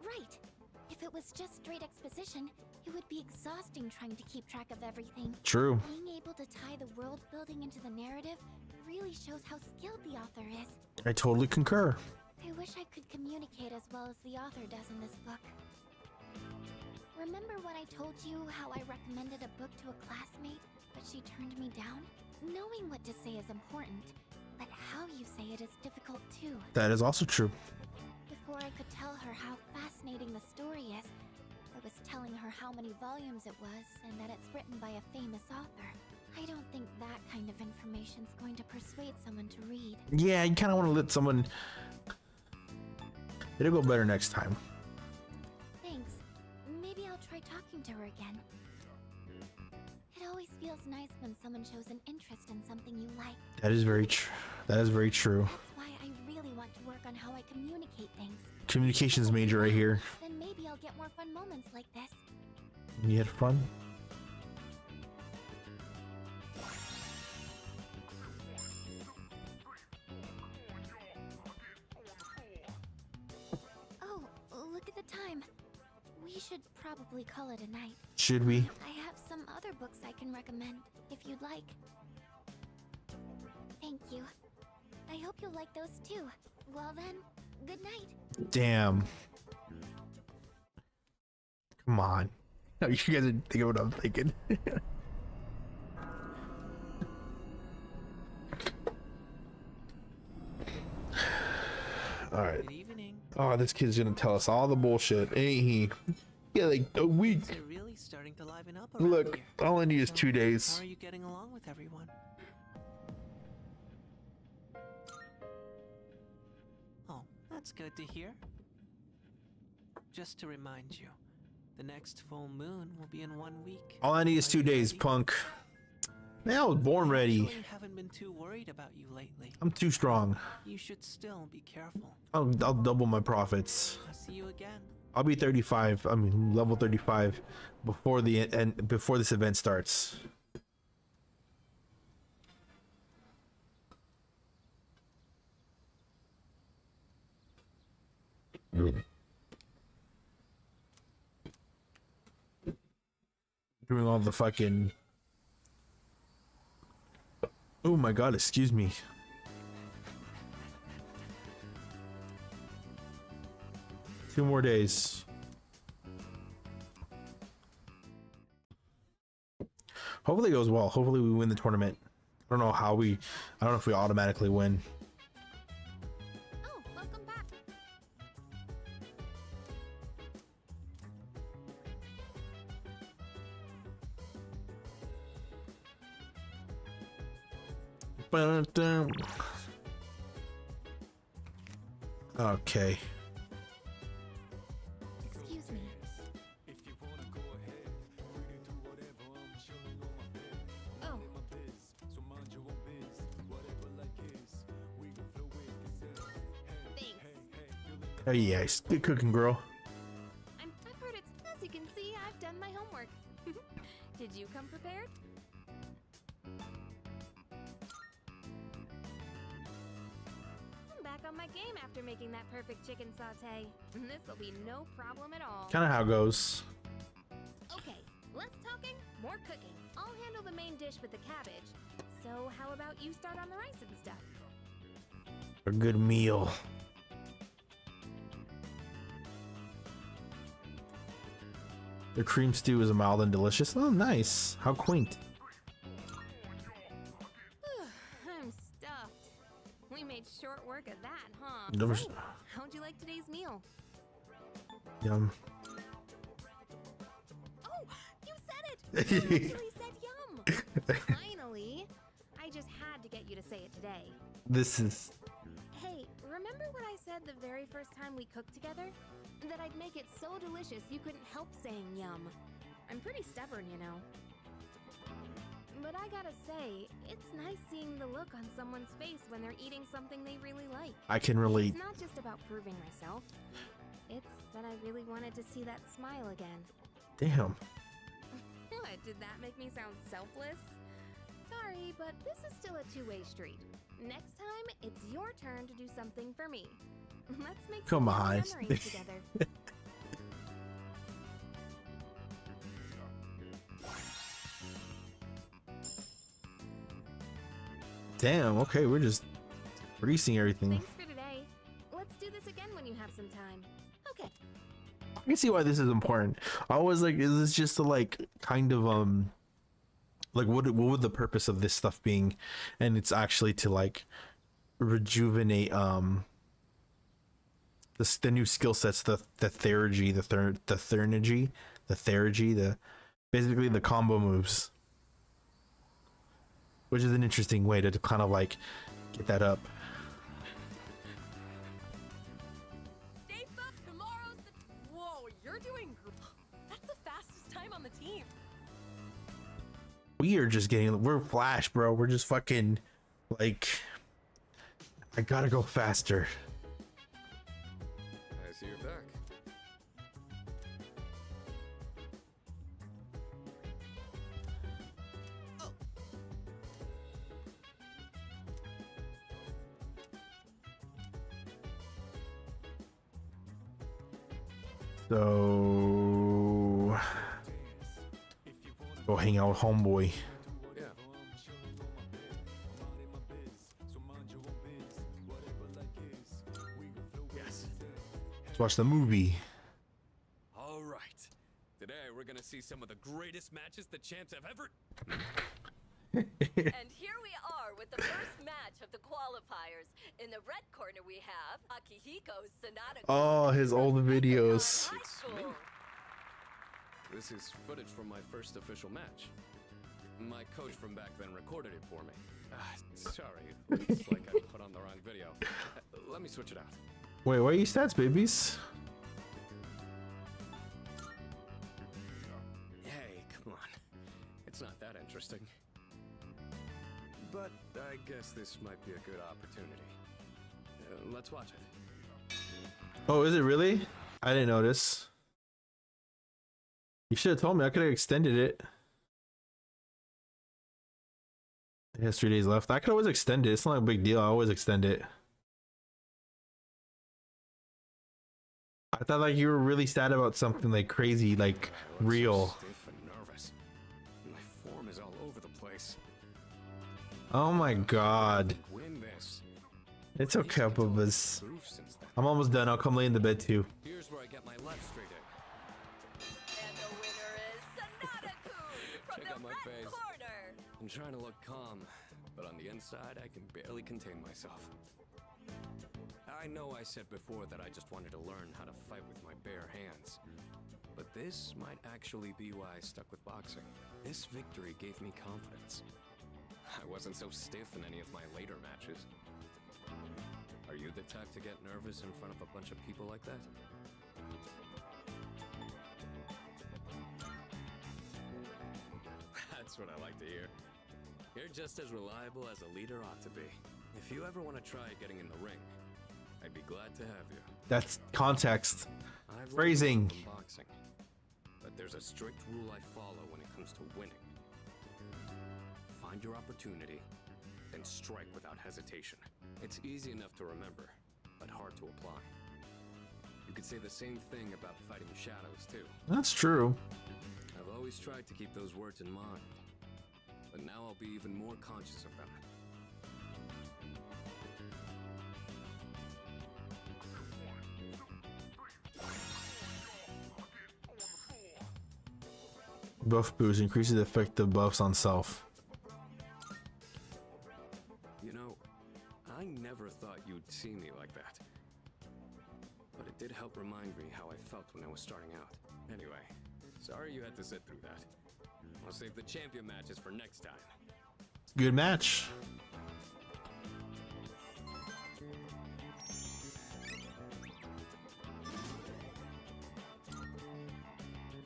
Right. If it was just straight exposition, it would be exhausting trying to keep track of everything. True. Being able to tie the world building into the narrative really shows how skilled the author is. I totally concur. I wish I could communicate as well as the author does in this book. Remember when I told you how I recommended a book to a classmate, but she turned me down? Knowing what to say is important, but how you say it is difficult too. That is also true. Before I could tell her how fascinating the story is, I was telling her how many volumes it was and that it's written by a famous author. I don't think that kind of information's going to persuade someone to read. Yeah, you kind of want to let someone. It'll go better next time. Thanks. Maybe I'll try talking to her again. It always feels nice when someone shows an interest in something you like. That is very true. That is very true. That's why I really want to work on how I communicate things. Communications major right here. Then maybe I'll get more fun moments like this. You had fun? Oh, look at the time. We should probably call it a night. Should we? I have some other books I can recommend, if you'd like. Thank you. I hope you'll like those too. Well then, good night. Damn. Come on. No, you guys didn't think of what I'm thinking. All right. Good evening. Oh, this kid's gonna tell us all the bullshit, ain't he? Yeah, like a week. They're really starting to liven up around Look, here. all I need is So, 2 days. How are you getting along with everyone? Oh, that's good to hear. Just to remind you, the next full moon will be in 1 week. All I need is Are 2 you days, ready? punk. Man, I was born ready. Actually, haven't been too worried about you lately. I'm too strong. You should still be careful. I'll double my profits. I'll see you again. I'll be 35. I mean, level 35 before the end. Before this event starts. Doing all the fucking. Oh my god! Excuse me. Two more days. Hopefully it goes well. Hopefully we win the tournament. I don't know how we. I don't know if we automatically win. Ba-dum. Okay. Excuse me. Oh, thanks. Oh yeah, good cooking, girl. I've heard it's. As you can see, I've done my homework. Did you come prepared? I'm back on my game after making that perfect chicken saute. This'll be no problem at all. Kind of how it goes. Okay, less talking, more cooking. I'll handle the main dish with the cabbage. So how about you start on the rice and stuff? A good meal. The cream stew is mild and delicious. Oh, nice. How quaint. I'm stuffed. We made short work of that, huh? Never So, how'd you like today's meal? Yum. Oh, you said it! You actually said yum! Finally! I just had to get you to say it today. This is. Hey, remember what I said the very first time we cooked together? That I'd make it so delicious you couldn't help saying yum. I'm pretty stubborn, you know. But I gotta say, it's nice seeing the look on someone's face when they're eating something they really like. I can relate. It's not just about proving myself. It's that I really wanted to see that smile again. Damn. What, did that make me sound selfless? Sorry, but this is still a two-way street. Next time, it's your turn to do something for me. Let's make Come some on. memories together. Damn. Okay, we're just greasing everything. Thanks for today. Let's do this again when you have some time. Okay. I can see why this is important. I was like, is this just to like kind of like what would the purpose of this stuff being? And it's actually to like rejuvenate the new skill sets, the theurgy, the basically the combo moves, which is an interesting way to kind of like get that up. Stay focused. Tomorrow's the. Whoa, you're doing. That's the fastest time on the team. We're Flash, bro. We're just fucking like, I gotta go faster. I see you're back. So go hang out with homeboy. Yeah. Yes. Let's watch the movie. All right. Today we're gonna see some of the greatest matches the champs have ever. And here we are with the first match of the qualifiers. In the red corner we have Akihiko's Sonata. Oh, his old videos. High school. This is footage from my first official match. My coach from back then recorded it for me. Sorry, looks like I put on the wrong video. Let me switch it out. Wait, what are your stats, babies? Hey, come on. It's not that interesting. But I guess this might be a good opportunity. Let's watch it. Oh, is it really? I didn't notice. You should have told me. I could have extended it. It has 3 days left. I could always extend it. It's not a big deal. I always extend it. I thought like you were really sad about something like crazy, like I look real. So stiff and nervous. My form is all over the place. Oh my god. Win this. It's okay, Bubba's. Proof since then. I'm almost done. I'll come lay in the bed too. Here's where I get my left straight in. And the winner is Sonata-kun from Check the out my red face. corner. I'm trying to look calm, but on the inside, I can barely contain myself. I know I said before that I just wanted to learn how to fight with my bare hands. But this might actually be why I stuck with boxing. This victory gave me confidence. I wasn't so stiff in any of my later matches. Are you the type to get nervous in front of a bunch of people like that? That's what I like to hear. You're just as reliable as a leader ought to be. If you ever want to try getting in the ring, I'd be glad to have you. That's context. I've learned Phrasing. from boxing, but there's a strict rule I follow when it comes to winning. Find your opportunity, then strike without hesitation. It's easy enough to remember, but hard to apply. You could say the same thing about fighting shadows, too. That's true. I've always tried to keep those words in mind, but now I'll be even more conscious of them. Buff boost increases the effect of buffs on self. You know, I never thought you'd see me like that. But it did help remind me how I felt when I was starting out. Anyway, sorry you had to sit through that. I'll save the champion matches for next time. Good match.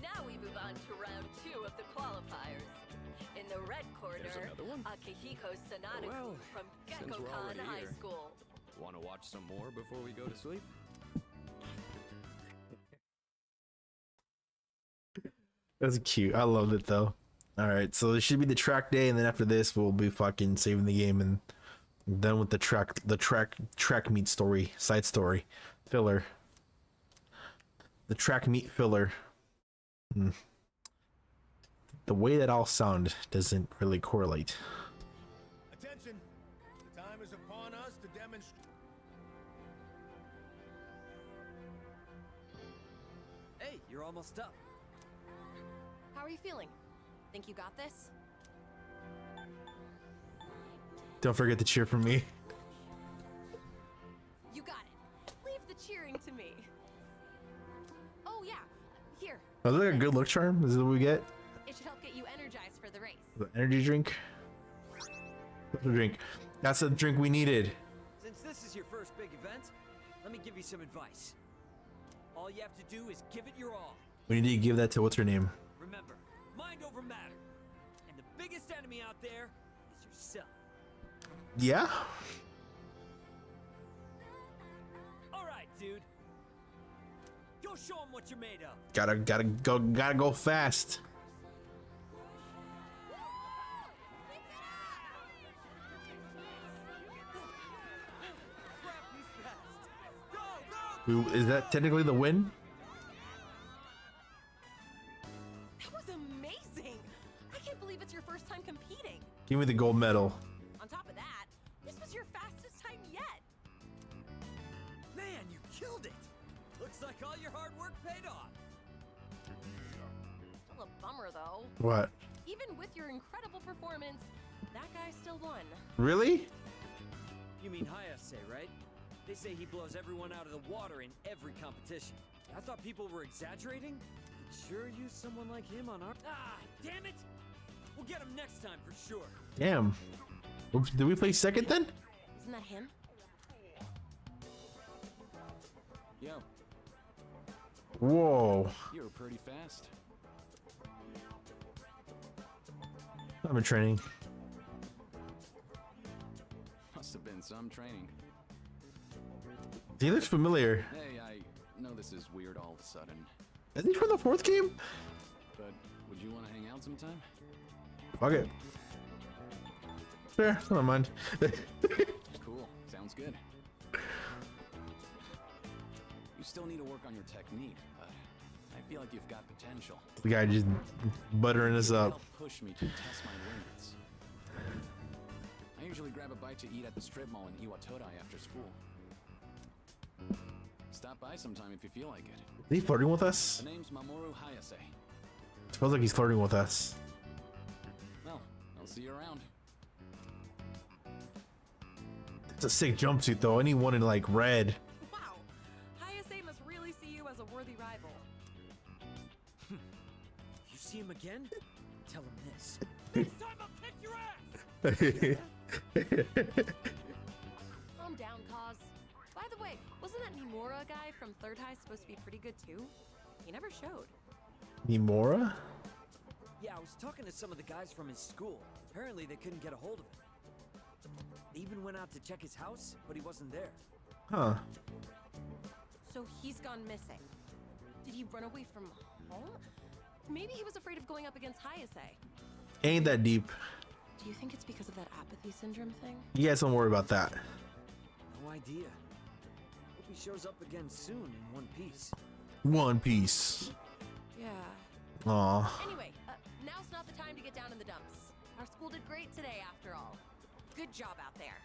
Now we move on to round 2 of the qualifiers. In the red corner, There's another one? Akihiko Sanada Well, from since we're Gekkokan already High here. School. Want to watch some more before we go to sleep? That's cute. I loved it though. All right, so it should be the track day, and then after this, we'll be fucking saving the game and done with the track meet story, side story, filler. The track meet filler. The way that all sound doesn't really correlate. Attention! The time is upon us to demonstrate. Hey, you're almost up. How are you feeling? Think you got this? Don't forget to cheer for me. You got it. Leave the cheering to me. Oh yeah, here. Oh, is that like a good look charm? Is it what we get? It should help get you energized for the race. The energy drink. What's the drink? That's the drink we needed. Since this is your first big event, let me give you some advice. All you have to do is give it your all. We need to give that to what's her name? Remember, mind over matter. And the biggest enemy out there is yourself. Yeah. All right, dude. Go show them what you're made of. Gotta go fast. Crap, he's fast. Go, go! Is that technically the win? That was amazing. I can't believe it's your first time competing. Give me the gold medal. On top of that, this was your fastest time yet. Man, you killed it. Looks like all your hard work paid off. Still a bummer though. What? Even with your incredible performance, that guy still won. Really? You mean Hayase, right? They say he blows everyone out of the water in every competition. I thought people were exaggerating. Could sure use someone like him on our... Ah, damn it! We'll get him next time for sure. Damn. Oops, did we play second then? Isn't that him? Yo, Whoa. you were pretty fast. I've been training. Must have been some training. He looks familiar. Hey, I know this is weird all of a sudden, Is he from the 4th game? but would you want to hang out sometime? Fuck it. Fair, I don't mind. Cool, sounds good. You still need to work on your technique, but I feel like you've got potential. The guy just buttering us up. Help push me to test my limits. I usually grab a bite to eat at the strip mall in Iwatodai after school. Stop by sometime if you feel like it. Is he flirting with us? The name's Mamoru Hayase. It feels like he's flirting with us. Well, I'll see you around. It's a sick jumpsuit though. Anyone in like red. Wow. Hayase must really see you as a worthy rival. If you see him again, tell him this. Next time I'll kick your ass! Calm down, Cause. By the way, wasn't that Nimura guy from Third High supposed to be pretty good too? He never showed. Nimura? Yeah, I was talking to some of the guys from his school. Apparently they couldn't get a hold of him. They even went out to check his house, but he wasn't there. Huh. So he's gone missing. Did he run away from home? Maybe he was afraid of going up against Hayase. Ain't that deep. Do you think it's because of that apathy syndrome thing? You guys don't worry about that. No idea. Hope he shows up again soon in one piece. One Piece. Yeah. Aw. Anyway, now's not the time to get down in the dumps. Our school did great today, after all. Good job out there.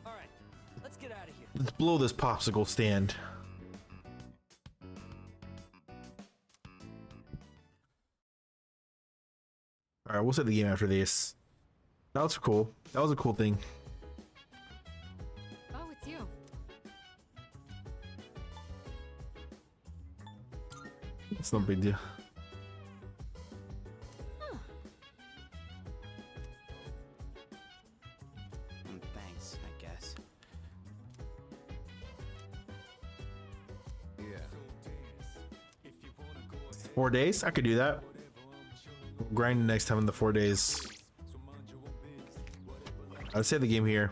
All right, let's get out of here. Let's blow this popsicle stand. Alright, we'll set the game after this. That was cool. That was a cool thing. Oh, it's you. It's no big deal. 4 days? I could do that. Grind next time in the 4 days. I'll save the game here.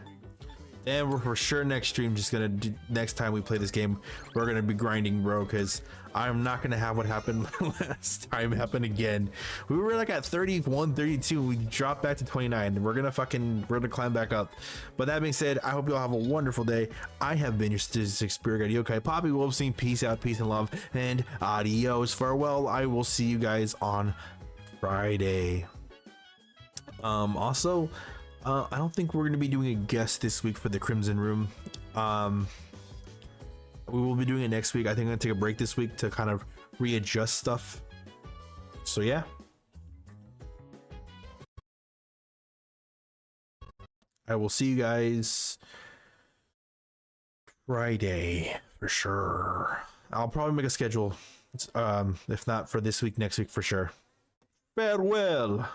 And we're for sure next stream just gonna do, next time we play this game, we're gonna be grinding, bro, because I'm not gonna have what happened last time happen again. We were like at 31, 32, we dropped back to 29. We're gonna climb back up. But that being said, I hope you all have a wonderful day. I have been your statistic spirit guide, Yokai Poppy Wolfstein. Peace out, peace and love, and adios. Farewell. I will see you guys on Friday. Also, I don't think we're going to be doing a guest this week for the Crimson Room. We will be doing it next week. I think I'm going to take a break this week to kind of readjust stuff. So yeah. I will see you guys Friday for sure. I'll probably make a schedule. If not for this week, next week for sure. Farewell.